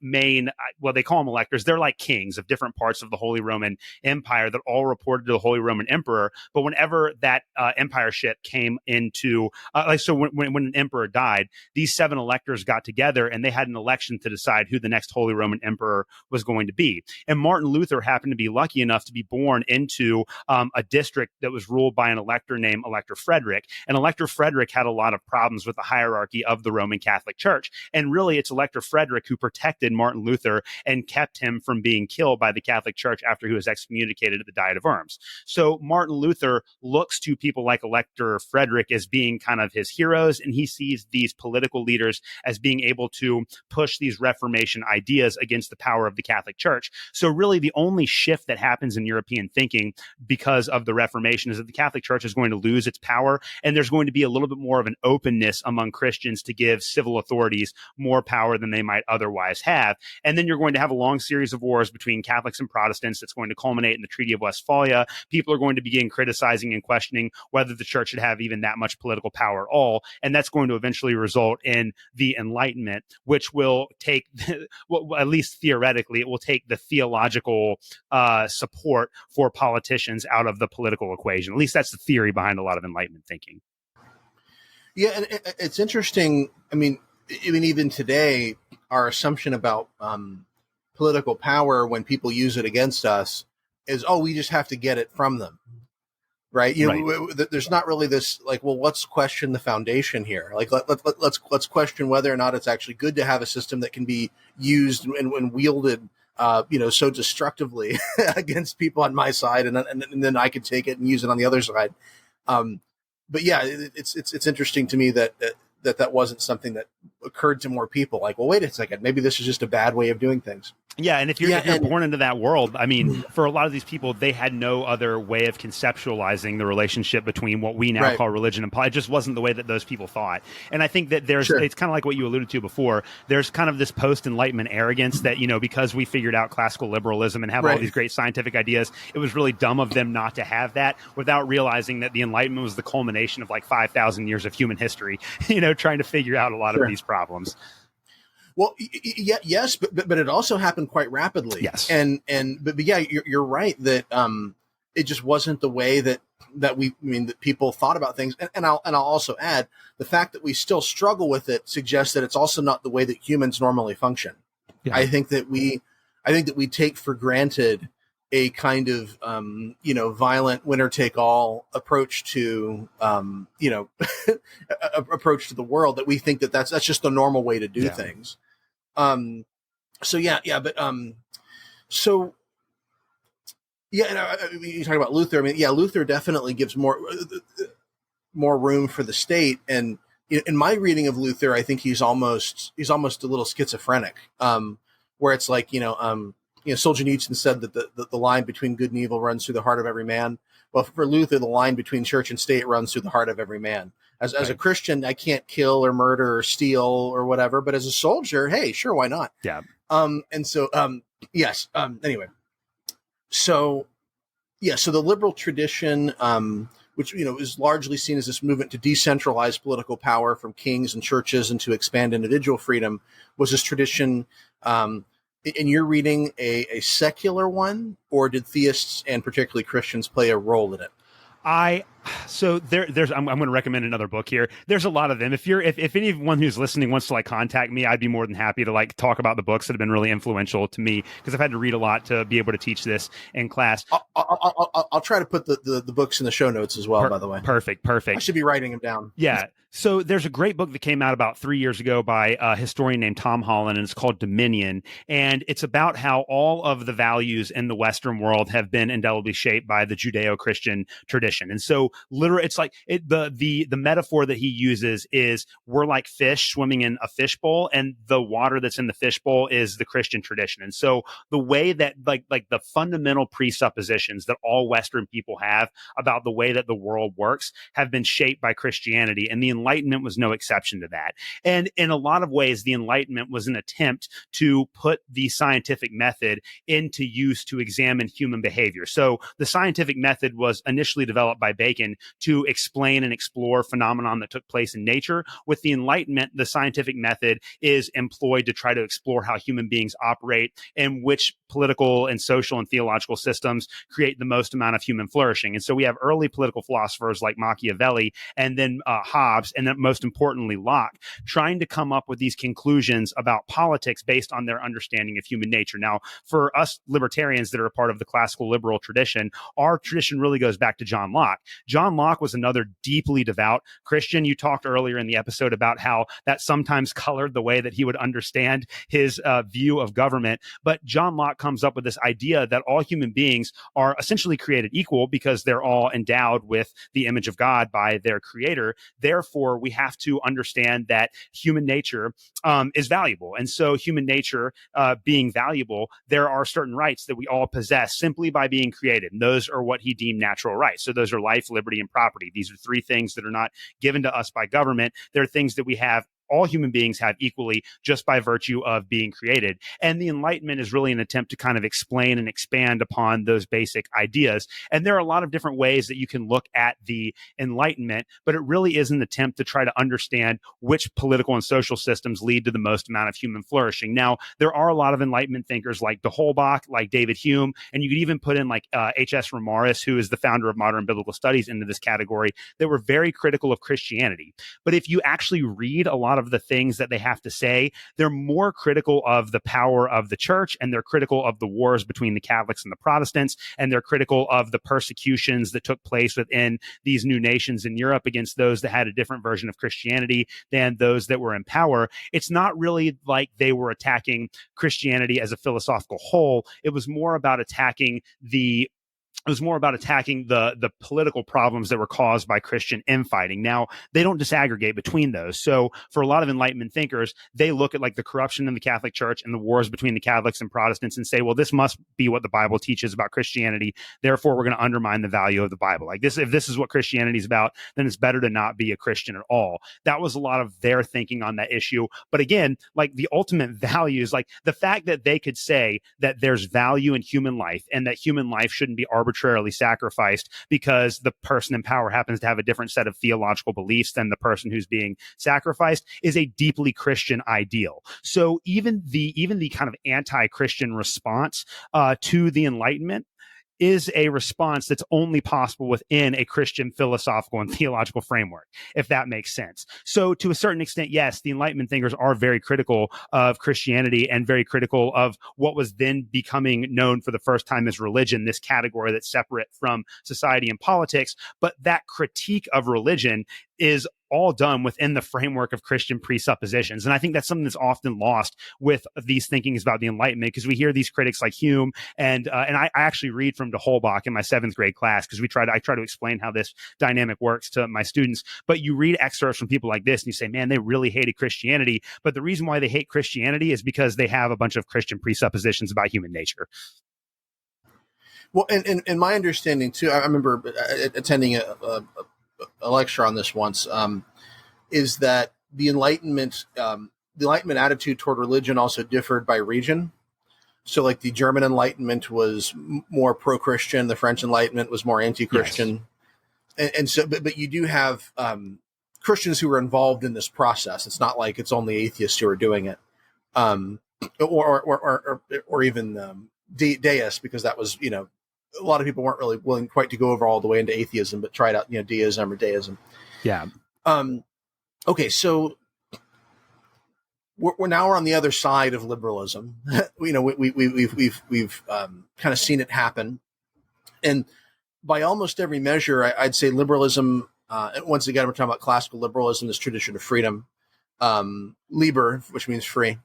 main, they call them electors. They're like kings of different parts of the Holy Roman Empire that all reported to the Holy Roman Emperor. But whenever that empireship came into, when an emperor died, these 7 electors got together and they had an election to decide who the next Holy Roman Emperor was going to be. And Martin Luther happened to be lucky enough to be born into a district that was ruled by an elector named Elector Frederick. And Elector Frederick had a lot of problems with the hierarchy of the Roman Catholic Church. And really, it's Elector Frederick who protected Martin Luther and kept him from being killed by the Catholic Church after he was excommunicated at the Diet of Worms. So Martin Luther looks to people like Elector Frederick as being kind of his heroes, and he sees these political leaders as being able to push these Reformation ideas against the power of the Catholic Church. So really, the only shift that happens in European thinking because of the Reformation is that the Catholic Church is going to lose its power, and there's going to be a little bit more of an openness among Christians to give civil authorities more power than they might otherwise have. And then you're going to have a long series of wars between Catholics and Protestants that's going to culminate in the Treaty of Westphalia. People are going to begin criticizing criticizing and questioning whether the church should have even that much political power at all. And that's going to eventually result in the Enlightenment, which will take, well, at least theoretically, it will take the theological support for politicians out of the political equation. At least that's the theory behind a lot of Enlightenment thinking. Yeah, and it's interesting. I mean, even today, our assumption about political power when people use it against us is, oh, we just have to get it from them, right? You know, there's not really this like, well, let's question the foundation here. Like, let's question whether or not it's actually good to have a system that can be used and wielded, so destructively against people on my side, and then I could take it and use it on the other side. But yeah, it's interesting to me that wasn't something that occurred to more people. Like, well, wait a second, maybe this is just a bad way of doing things. Yeah, and if you're born into that world, I mean, for a lot of these people, they had no other way of conceptualizing the relationship between what we now call religion and politics. It just wasn't the way that those people thought. And I think that it's kind of like what you alluded to before. There's kind of this post-Enlightenment arrogance that, because we figured out classical liberalism and have all these great scientific ideas, it was really dumb of them not to have that, without realizing that the Enlightenment was the culmination of like 5,000 years of human history, trying to figure out a lot of these problems. Well, yes, but it also happened quite rapidly. Yes, but yeah, you're right that it just wasn't the way that that people thought about things. And I'll also add the fact that we still struggle with it suggests that it's also not the way that humans normally function. Yeah. I think that we take for granted a kind of violent winner take all approach to approach to the world, that we think that that's just the normal way to do things. And you talk about Luther. I mean, Luther definitely gives more room for the state. And in my reading of Luther, I think he's almost a little schizophrenic, where it's like, Solzhenitsyn said that the line between good and evil runs through the heart of every man. Well, for Luther, the line between church and state runs through the heart of every man. As a Christian, I can't kill or murder or steal or whatever, but as a soldier, hey, sure, why not? Yeah. Anyway, so the liberal tradition, which is largely seen as this movement to decentralize political power from kings and churches and to expand individual freedom, was this tradition, in your reading, a secular one, or did theists and particularly Christians play a role in it? I'm going to recommend another book here. There's a lot of them. If anyone who's listening wants to contact me, I'd be more than happy to talk about the books that have been really influential to me, because I've had to read a lot to be able to teach this in class. I'll try to put the books in the show notes as well, by the way. Perfect. I should be writing them down. Yeah. So there's a great book that came out about 3 years ago by a historian named Tom Holland, and it's called Dominion. And it's about how all of the values in the Western world have been indelibly shaped by the Judeo-Christian tradition. And so literally, it's like the metaphor that he uses is we're like fish swimming in a fishbowl, and the water that's in the fishbowl is the Christian tradition. And so the way that like the fundamental presuppositions that all Western people have about the way that the world works have been shaped by Christianity, and the Enlightenment was no exception to that. And in a lot of ways, the Enlightenment was an attempt to put the scientific method into use to examine human behavior. So the scientific method was initially developed by Bacon to explain and explore phenomenon that took place in nature. With the Enlightenment, the scientific method is employed to try to explore how human beings operate and which political and social and theological systems create the most amount of human flourishing. And so we have early political philosophers like Machiavelli, and then Hobbes, and then most importantly Locke, trying to come up with these conclusions about politics based on their understanding of human nature. Now, for us libertarians that are a part of the classical liberal tradition, our tradition really goes back to John Locke. John Locke was another deeply devout Christian. You talked earlier in the episode about how that sometimes colored the way that he would understand his view of government. But John Locke comes up with this idea that all human beings are essentially created equal because they're all endowed with the image of God by their creator. Therefore, we have to understand that human nature is valuable. And so human nature being valuable, there are certain rights that we all possess simply by being created. And those are what he deemed natural rights. So those are life, liberty, and property. These are three things that are not given to us by government. They're things that we have all human beings have equally just by virtue of being created. And the Enlightenment is really an attempt to kind of explain and expand upon those basic ideas. And there are a lot of different ways that you can look at the Enlightenment, but it really is an attempt to try to understand which political and social systems lead to the most amount of human flourishing. Now, there are a lot of Enlightenment thinkers like de Holbach, like David Hume, and you could even put in like H.S. Romaris, who is the founder of modern biblical studies, into this category. They were very critical of Christianity. But if you actually read a lot of the things that they have to say, they're more critical of the power of the church, and they're critical of the wars between the Catholics and the Protestants, and they're critical of the persecutions that took place within these new nations in Europe against those that had a different version of Christianity than those that were in power. It's not really like they were attacking Christianity as a philosophical whole. It was more about attacking the political problems that were caused by Christian infighting. Now, they don't disaggregate between those. So for a lot of Enlightenment thinkers, they look at like the corruption in the Catholic Church and the wars between the Catholics and Protestants and say, well, this must be what the Bible teaches about Christianity. Therefore, we're going to undermine the value of the Bible. Like this, if this is what Christianity is about, then it's better to not be a Christian at all. That was a lot of their thinking on that issue. But again, like the ultimate values, like the fact that they could say that there's value in human life and that human life shouldn't be arbitrarily sacrificed because the person in power happens to have a different set of theological beliefs than the person who's being sacrificed is a deeply Christian ideal. So even the kind of anti-Christian response to the Enlightenment is a response that's only possible within a Christian philosophical and theological framework, if that makes sense. So to a certain extent, yes, the Enlightenment thinkers are very critical of Christianity and very critical of what was then becoming known for the first time as religion, this category that's separate from society and politics. But that critique of religion is all done within the framework of Christian presuppositions. And I think that's something that's often lost with these thinkings about the Enlightenment, because we hear these critics like Hume, and I actually read from de Holbach in my 7th grade class, because I try to explain how this dynamic works to my students. But you read excerpts from people like this and you say, man, they really hated Christianity. But the reason why they hate Christianity is because they have a bunch of Christian presuppositions about human nature. Well, and my understanding too, I remember attending a lecture on this once, is that the Enlightenment attitude toward religion also differed by region. So like the German Enlightenment was more pro-Christian, the French Enlightenment was more anti-Christian. Yes. And so, but you do have Christians who are involved in this process. It's not like it's only atheists who are doing it, or even deists, because that was, a lot of people weren't really willing quite to go over all the way into atheism, but tried out, deism or deism. Yeah. Okay. So we're now on the other side of liberalism. We've kind of seen it happen. And by almost every measure, I'd say liberalism, once again, we're talking about classical liberalism, this tradition of freedom, liber, which means free,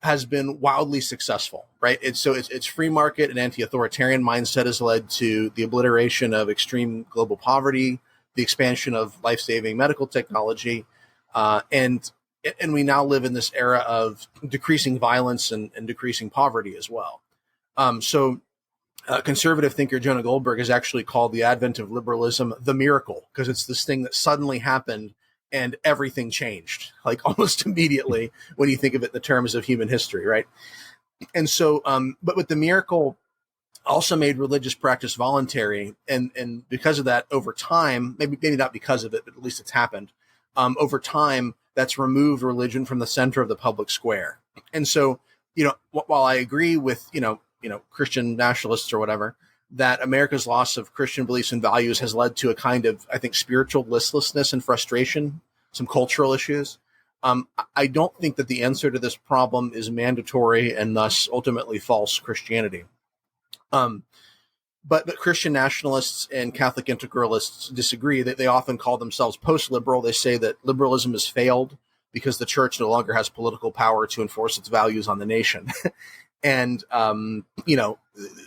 has been wildly successful, right? It's free market and anti-authoritarian mindset has led to the obliteration of extreme global poverty, the expansion of life-saving medical technology, and we now live in this era of decreasing violence and decreasing poverty as well. Conservative thinker Jonah Goldberg has actually called the advent of liberalism the miracle, because it's this thing that suddenly happened and everything changed, like almost immediately when you think of it in the terms of human history, right? And so, but with the miracle also made religious practice voluntary. And because of that, over time, maybe not because of it, but at least it's happened, over time, that's removed religion from the center of the public square. And so, while I agree with, Christian nationalists or whatever, that America's loss of Christian beliefs and values has led to a kind of, I think, spiritual listlessness and frustration, some cultural issues. I don't think that the answer to this problem is mandatory and thus ultimately false Christianity. But Christian nationalists and Catholic integralists disagree. That they often call themselves post-liberal. They say that liberalism has failed because the church no longer has political power to enforce its values on the nation. And,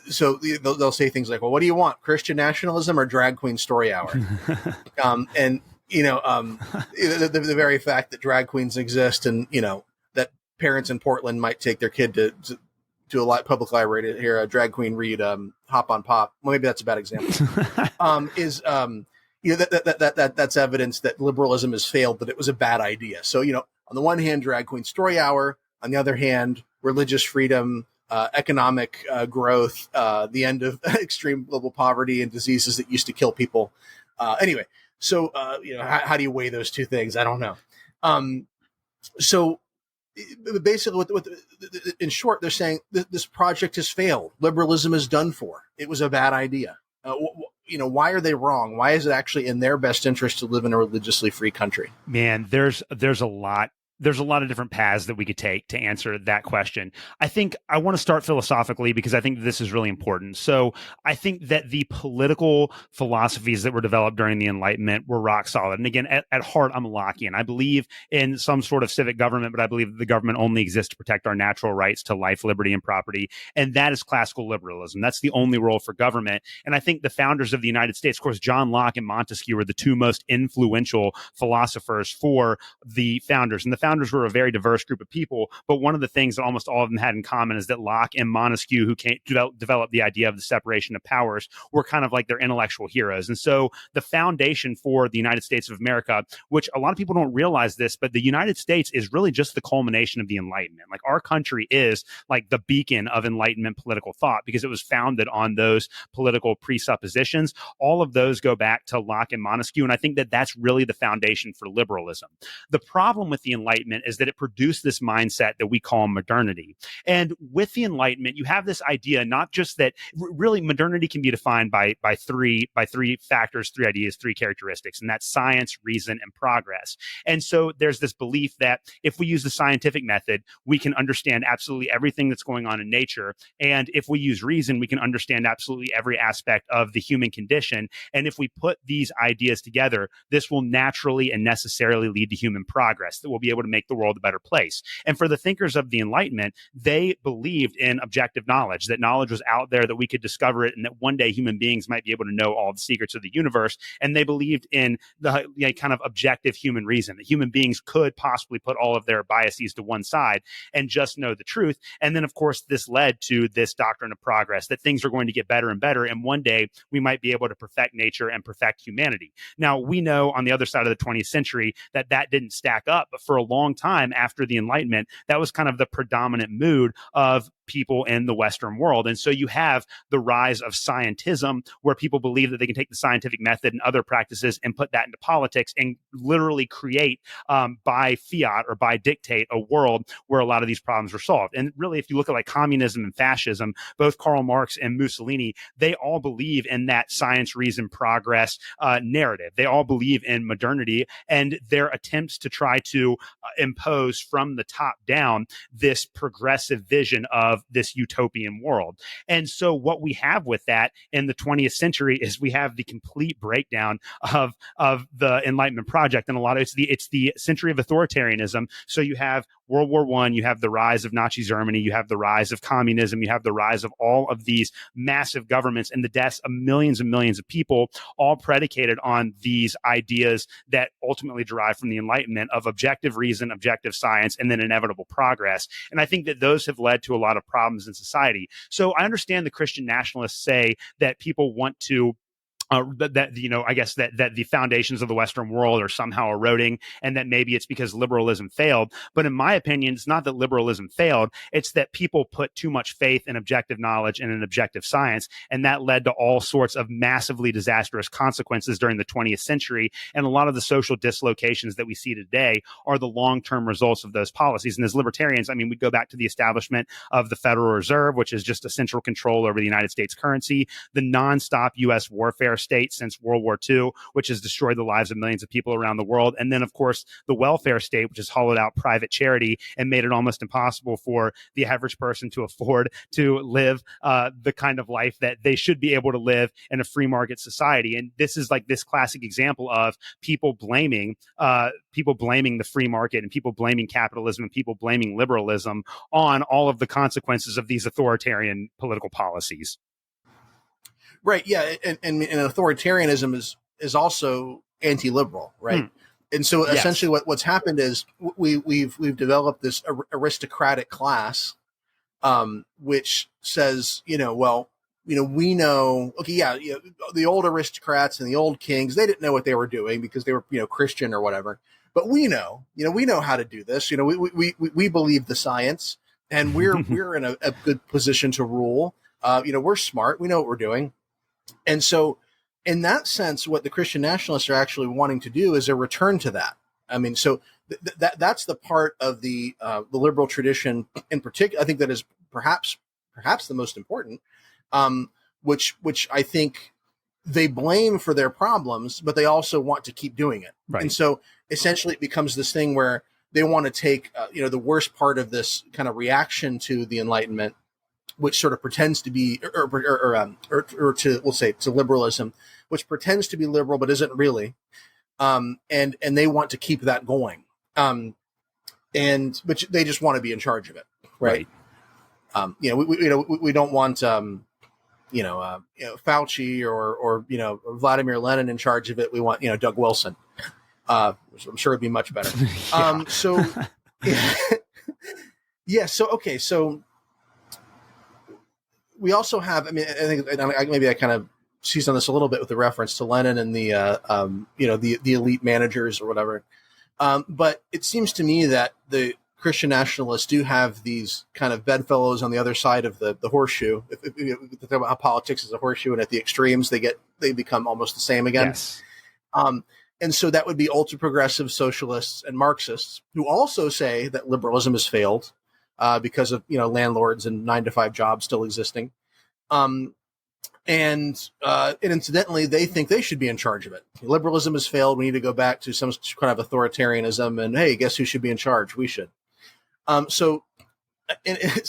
so they'll say things like, well, what do you want? Christian nationalism or drag queen story hour? The very fact that drag queens exist and, that parents in Portland might take their kid to a public library to hear a drag queen read Hop on Pop. Well, maybe that's a bad example. that's evidence that liberalism has failed, that it was a bad idea. So, on the one hand, drag queen story hour, on the other hand, religious freedom, economic growth, the end of extreme global poverty and diseases that used to kill people. Anyway, so how do you weigh those two things? I don't know. So basically, in short, they're saying this project has failed. Liberalism is done for. It was a bad idea. Why are they wrong? Why is it actually in their best interest to live in a religiously free country? Man, there's a lot. There's a lot of different paths that we could take to answer that question. I think I want to start philosophically because I think this is really important. So I think that the political philosophies that were developed during the Enlightenment were rock solid. And again, at heart, I'm a Lockean. I believe in some sort of civic government, but I believe that the government only exists to protect our natural rights to life, liberty, and property. And that is classical liberalism. That's the only role for government. And I think the founders of the United States, of course, John Locke and Montesquieu were the two most influential philosophers for the founders. And the founders were a very diverse group of people, but one of the things that almost all of them had in common is that Locke and Montesquieu, who came to develop the idea of the separation of powers, were kind of like their intellectual heroes. And so the foundation for the United States of America, which a lot of people don't realize this, but the United States is really just the culmination of the Enlightenment. Like our country is like the beacon of Enlightenment political thought because it was founded on those political presuppositions. All of those go back to Locke and Montesquieu. And I think that that's really the foundation for liberalism. The problem with the Enlightenment is that it produced this mindset that we call modernity. And with the Enlightenment, you have this idea, not just that really modernity can be defined by three factors, three ideas, three characteristics, and that's science, reason, and progress. And so there's this belief that if we use the scientific method, we can understand absolutely everything that's going on in nature. And if we use reason, we can understand absolutely every aspect of the human condition. And if we put these ideas together, this will naturally and necessarily lead to human progress that will be able to make the world a better place. And for the thinkers of the Enlightenment, they believed in objective knowledge, that knowledge was out there, that we could discover it, and that one day human beings might be able to know all the secrets of the universe. And they believed in the kind of objective human reason, that human beings could possibly put all of their biases to one side and just know the truth. And then, of course, this led to this doctrine of progress, that things are going to get better and better. And one day we might be able to perfect nature and perfect humanity. Now, we know on the other side of the 20th century that didn't stack up. But for a long time after the Enlightenment, that was kind of the predominant mood of people in the Western world. And so you have the rise of scientism, where people believe that they can take the scientific method and other practices and put that into politics and literally create by fiat or by dictate a world where a lot of these problems are solved. And really, if you look at like communism and fascism, both Karl Marx and Mussolini, they all believe in that science, reason, progress narrative. They all believe in modernity, and their attempts to try to impose from the top down this progressive vision of this utopian world. And so what we have with that in the 20th century is we have the complete breakdown of the Enlightenment project. And a lot of it's the century of authoritarianism. So you have World War I, you have the rise of Nazi Germany, you have the rise of communism, you have the rise of all of these massive governments and the deaths of millions and millions of people, all predicated on these ideas that ultimately derive from the Enlightenment of objective reason, objective science, and then inevitable progress. And I think that those have led to a lot of problems in society. So I understand the Christian nationalists say that people want to I guess that the foundations of the Western world are somehow eroding, and that maybe it's because liberalism failed. But in my opinion, it's not that liberalism failed. It's that people put too much faith in objective knowledge and in objective science, and that led to all sorts of massively disastrous consequences during the 20th century. And a lot of the social dislocations that we see today are the long-term results of those policies. And as libertarians, I mean, we go back to the establishment of the Federal Reserve, which is just a central control over the United States currency, the nonstop U.S. warfare state since World War II, which has destroyed the lives of millions of people around the world. And then, of course, the welfare state, which has hollowed out private charity and made it almost impossible for the average person to afford to live the kind of life that they should be able to live in a free market society. And this is like this classic example of people blaming the free market and people blaming capitalism and people blaming liberalism on all of the consequences of these authoritarian political policies. Right. Yeah. And authoritarianism is also anti-liberal. Right. And so essentially what's happened is we've developed this aristocratic class, which says, well, we know, okay, yeah, the old aristocrats and the old kings, they didn't know what they were doing because they were, Christian or whatever. But we know how to do this. We believe the science, and we're in a good position to rule. We're smart. We know what we're doing. And so in that sense, what the Christian nationalists are actually wanting to do is a return to that. I mean, so that's the part of the liberal tradition in particular, I think, that is perhaps the most important, which I think they blame for their problems, but they also want to keep doing it. Right. And so essentially it becomes this thing where they want to take, the worst part of this kind of reaction to the Enlightenment, which sort of pretends to be, or to, we'll say, to liberalism, which pretends to be liberal but isn't really, and they want to keep that going, but they just want to be in charge of it, right? We don't want Fauci or Vladimir Lenin in charge of it. We want Doug Wilson, which I'm sure would be much better. Yeah. So yeah, so we also have, I mean, I think maybe I kind of seized on this a little bit with the reference to Lenin and the the elite managers or whatever. But it seems to me that the Christian nationalists do have these kind of bedfellows on the other side of the horseshoe. If you think about how politics is a horseshoe, and at the extremes they become almost the same again. Yes. And so that would be ultra progressive socialists and Marxists, who also say that liberalism has failed because of landlords and 9-to-5 jobs still existing. And incidentally, they think they should be in charge of it. Liberalism has failed. We need to go back to some kind of authoritarianism. And hey, guess who should be in charge? We should. So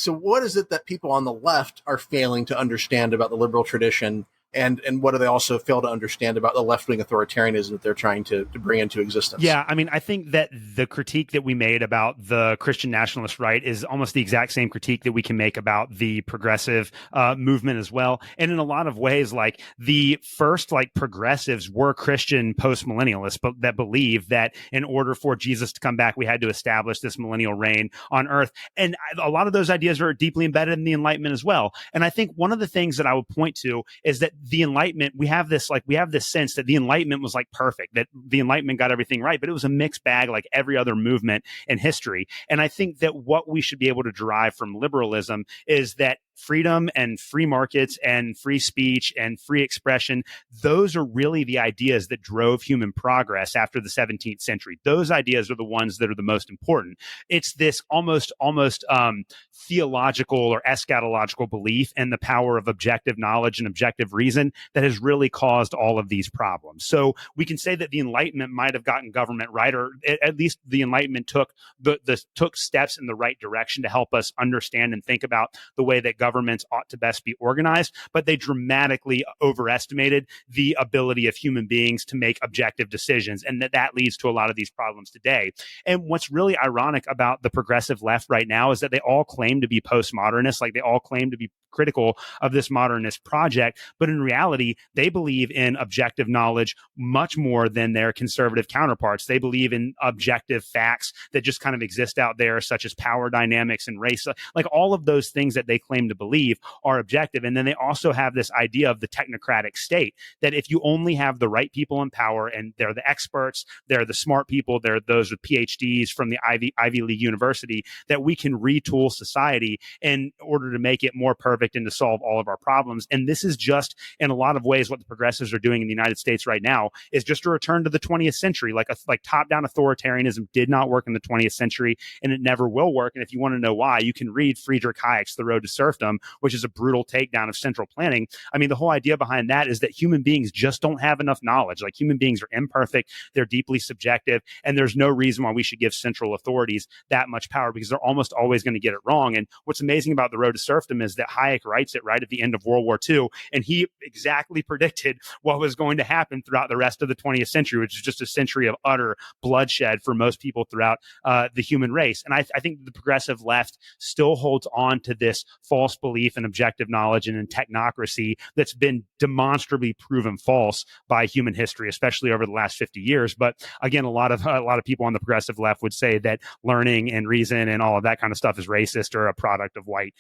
what is it that people on the left are failing to understand about the liberal tradition? And what do they also fail to understand about the left-wing authoritarianism that they're trying to bring into existence? Yeah, I mean, I think that the critique that we made about the Christian nationalist right is almost the exact same critique that we can make about the progressive movement as well. And in a lot of ways, like the first progressives were Christian post-millennialists, but that believe that in order for Jesus to come back, we had to establish this millennial reign on earth. And a lot of those ideas are deeply embedded in the Enlightenment as well. And I think one of the things that I would point to is that the Enlightenment, we have this sense that the Enlightenment was perfect, that the Enlightenment got everything right, but it was a mixed bag like every other movement in history. And I think that what we should be able to derive from liberalism is that freedom and free markets and free speech and free expression, those are really the ideas that drove human progress after the 17th century. Those ideas are the ones that are the most important. It's this almost theological or eschatological belief in the power of objective knowledge and objective reason that has really caused all of these problems. So we can say that the Enlightenment might have gotten government right, or at least the Enlightenment took steps in the right direction to help us understand and think about the way that governments ought to best be organized, but they dramatically overestimated the ability of human beings to make objective decisions, and that leads to a lot of these problems today. And what's really ironic about the progressive left right now is that they all claim to be postmodernists, they all claim to be critical of this modernist project, but in reality, they believe in objective knowledge much more than their conservative counterparts. They believe in objective facts that just kind of exist out there, such as power dynamics and race. All of those things that they claim to believe are objective. And then they also have this idea of the technocratic state, that if you only have the right people in power, and they're the experts, they're the smart people, they're those with PhDs from the Ivy League University, that we can retool society in order to make it more perfect and to solve all of our problems. And this is just, in a lot of ways, what the progressives are doing in the United States right now is just a return to the 20th century. Like top-down authoritarianism did not work in the 20th century, and it never will work. And if you want to know why, you can read Friedrich Hayek's The Road to Serfdom, which is a brutal takedown of central planning. I mean, the whole idea behind that is that human beings just don't have enough knowledge. Human beings are imperfect, they're deeply subjective, and there's no reason why we should give central authorities that much power, because they're almost always going to get it wrong. And what's amazing about The Road to Serfdom is that Hayek writes it right at the end of World War II, and he exactly predicted what was going to happen throughout the rest of the 20th century, which is just a century of utter bloodshed for most people throughout the human race. And I think the progressive left still holds on to this false belief in objective knowledge and in technocracy that's been demonstrably proven false by human history, especially over the last 50 years. But again, a lot of people on the progressive left would say that learning and reason and all of that kind of stuff is racist or a product of white,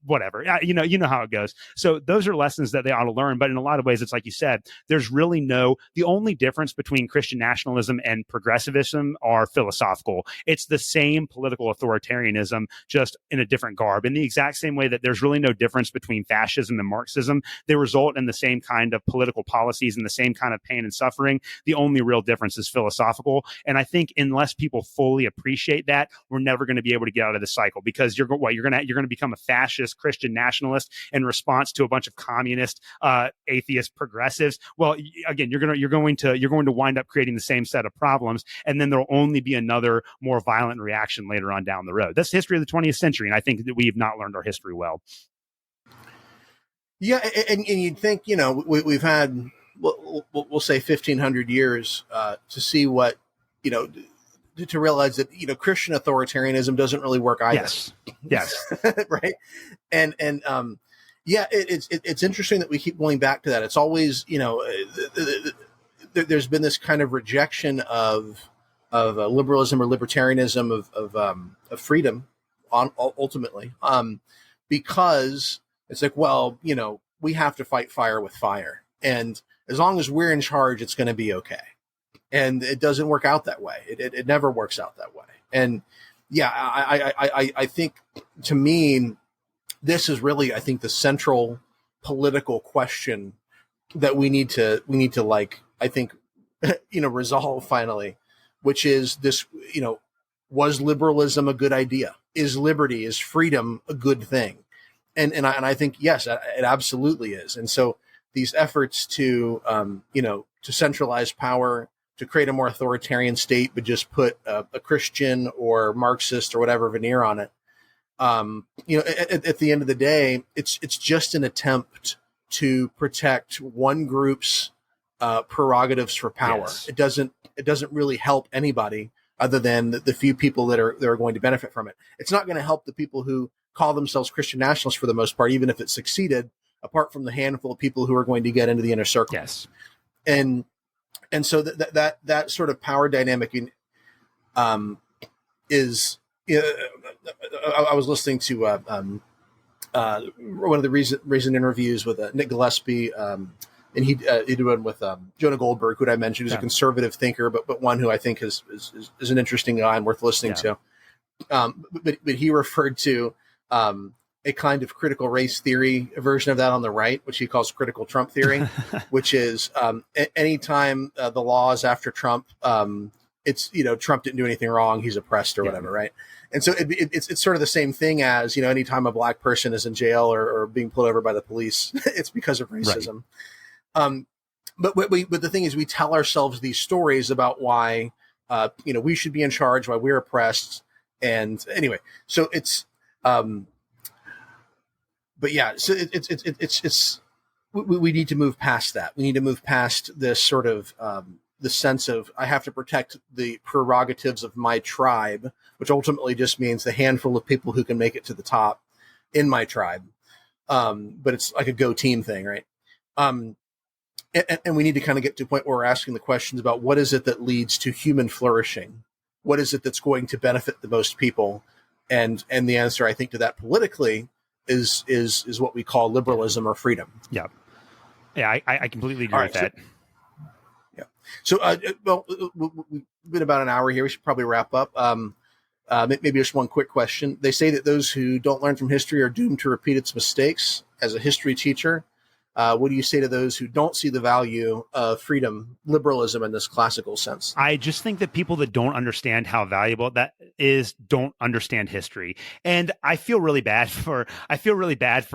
whatever. You know how it goes. So those are lessons that they ought to learn. But in a lot of ways, it's like you said, there's really the only difference between Christian nationalism and progressivism are philosophical. It's the same political authoritarianism, just in a different garb. In the exact same way that there's really no difference between fascism and Marxism, they result in the same kind of political policies and the same kind of pain and suffering. The only real difference is philosophical. And I think unless people fully appreciate that, we're never going to be able to get out of this cycle, because you're going to become a fascist Christian nationalist in response to a bunch of communist, atheist progressives. Well, again, you're going to wind up creating the same set of problems, and then there'll only be another more violent reaction later on down the road. That's the history of the 20th century, and I think that we've not learned our history well. Yeah, and you'd think, we've had, we'll say 1,500 years to see what, to realize that, Christian authoritarianism doesn't really work either. Yes. Right. And it's interesting that we keep going back to that. It's always, there's been this kind of rejection of liberalism or libertarianism of freedom ultimately, because it's like, well, we have to fight fire with fire. And as long as we're in charge, it's going to be okay. And it doesn't work out that way. It never works out that way. And yeah, I think, to me, this is really, I think, the central political question that we need to resolve finally, which is this, was liberalism a good idea? Is liberty, is freedom a good thing? And I think, yes, it absolutely is. And so these efforts to centralize power, to create a more authoritarian state, but just put a Christian or Marxist or whatever veneer on it. At the end of the day, it's just an attempt to protect one group's prerogatives for power. Yes. It doesn't really help anybody other than the few people that are going to benefit from it. It's not going to help the people who call themselves Christian nationalists for the most part, even if it succeeded, apart from the handful of people who are going to get into the inner circle. Yes. And so that sort of power dynamic is. I was listening to one of the recent interviews with Nick Gillespie, and he did one with Jonah Goldberg, who I mentioned, who's a conservative thinker, but one who I think is an interesting guy and worth listening to. But he referred to a kind of critical race theory version of that on the right, which he calls critical Trump theory, which is anytime the law is after Trump, it's, Trump didn't do anything wrong, he's oppressed or whatever, right? And so it's sort of the same thing as, anytime a black person is in jail or being pulled over by the police, it's because of racism. Right. But the thing is, we tell ourselves these stories about why, we should be in charge, why we're oppressed. And anyway, so it's, but yeah, so it's we need to move past that. We need to move past this sort of, the sense of, I have to protect the prerogatives of my tribe, which ultimately just means the handful of people who can make it to the top in my tribe. But it's like a go team thing, right? And we need to kind of get to a point where we're asking the questions about what is it that leads to human flourishing? What is it that's going to benefit the most people? And the answer, I think, to that politically is what we call liberalism or freedom. Yeah. Yeah, I completely agree with that. So, we've been about an hour here. We should probably wrap up. Maybe just one quick question. They say that those who don't learn from history are doomed to repeat its mistakes. As a history teacher, what do you say to those who don't see the value of freedom, liberalism in this classical sense? I just think that people that don't understand how valuable that is don't understand history. And I feel really bad for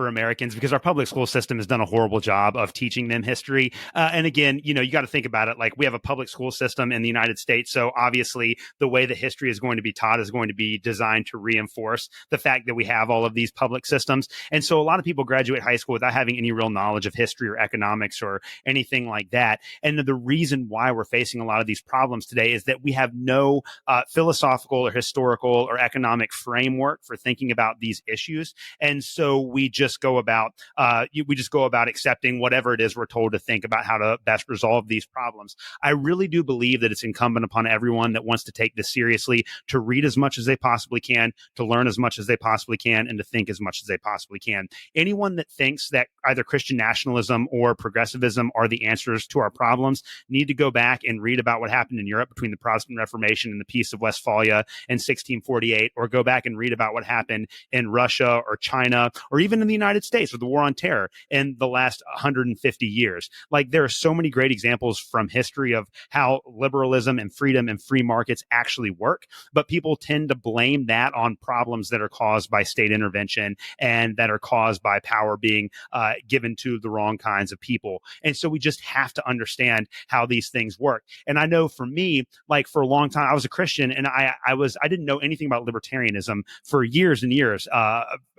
Americans, because our public school system has done a horrible job of teaching them history. And again, you got to think about it. Like, we have a public school system in the United States. So obviously the way that history is going to be taught is going to be designed to reinforce the fact that we have all of these public systems. And so a lot of people graduate high school without having any real knowledge of history or economics or anything like that. And the reason why we're facing a lot of these problems today is that we have no philosophical or historical or economic framework for thinking about these issues. And so we just go about accepting whatever it is we're told to think about how to best resolve these problems. I really do believe that it's incumbent upon everyone that wants to take this seriously to read as much as they possibly can, to learn as much as they possibly can, and to think as much as they possibly can. Anyone that thinks that either Christian nationalism or progressivism are the answers to our problems need to go back and read about what happened in Europe between the Protestant Reformation and the Peace of Westphalia in 1648, or go back and read about what happened in Russia or China, or even in the United States with the War on Terror in the last 150 years. Like, there are so many great examples from history of how liberalism and freedom and free markets actually work, but people tend to blame that on problems that are caused by state intervention and that are caused by power being given to the wrong kinds of people. And so we just have to understand how these things work. And I know for me, like, for a long time, I was a Christian, and I didn't know anything about libertarianism for years and years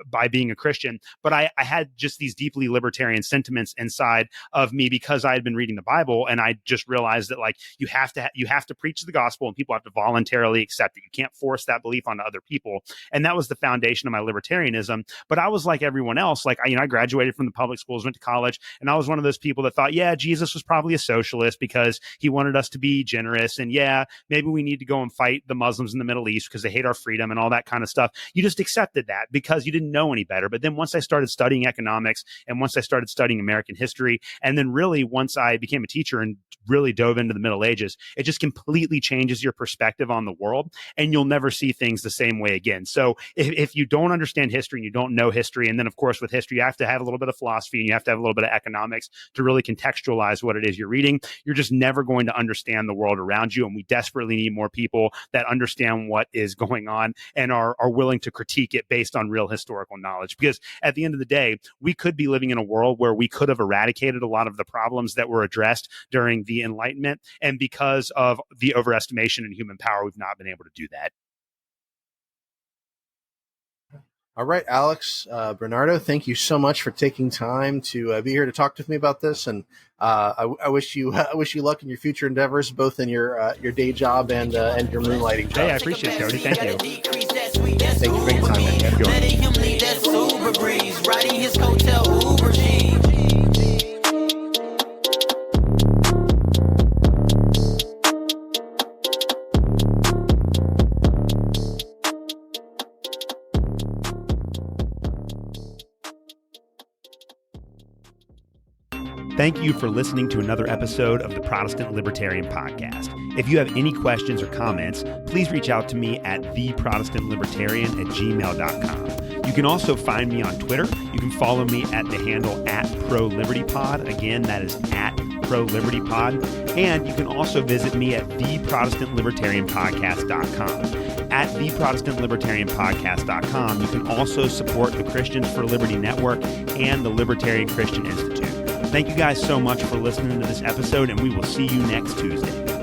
by being a Christian, but I had just these deeply libertarian sentiments inside of me because I had been reading the Bible, and I just realized that, like, you have to preach the gospel, and people have to voluntarily accept it. You can't force that belief onto other people. And that was the foundation of my libertarianism. But I was like everyone else. Like, I graduated from the public schools, went to college, and I was one of those people that thought, yeah, Jesus was probably a socialist because he wanted us to be generous. And yeah, maybe we need to go and fight the Muslims in the Middle East because they hate our freedom and all that kind of stuff. You just accepted that because you didn't know any better. But then once I started studying economics, and once I started studying American history, and then really once I became a teacher and really dove into the Middle Ages, it just completely changes your perspective on the world, and you'll never see things the same way again. So if you don't understand history and you don't know history, and then of course with history, you have to have a little bit of philosophy and you have to have a little bit of economics to really contextualize what it is you're reading, you're just never going to understand the world around you. And we desperately need more people that understand what is going on and are willing to critique it based on real historical knowledge. Because at the end of the day, we could be living in a world where we could have eradicated a lot of the problems that were addressed during the Enlightenment. And because of the overestimation in human power, we've not been able to do that. All right, Alex, Bernardo, thank you so much for taking time to be here to talk with me about this. And I wish you luck in your future endeavors, both in your day job and your moonlighting job. Hey, I appreciate it, Cody. Thank you. Thank you for your time, man. Have a good one. Letting him lead that Uber breeze, riding his coattail Uber G. Thank you for listening to another episode of the Protestant Libertarian Podcast. If you have any questions or comments, please reach out to me at theprotestantlibertarian@gmail.com. You can also find me on Twitter. You can follow me at the handle @ProLibertyPod. Again, that is @ProLibertyPod. And you can also visit me at theprotestantlibertarianpodcast.com. At theprotestantlibertarianpodcast.com, you can also support the Christians for Liberty Network and the Libertarian Christian Institute. Thank you guys so much for listening to this episode, and we will see you next Tuesday.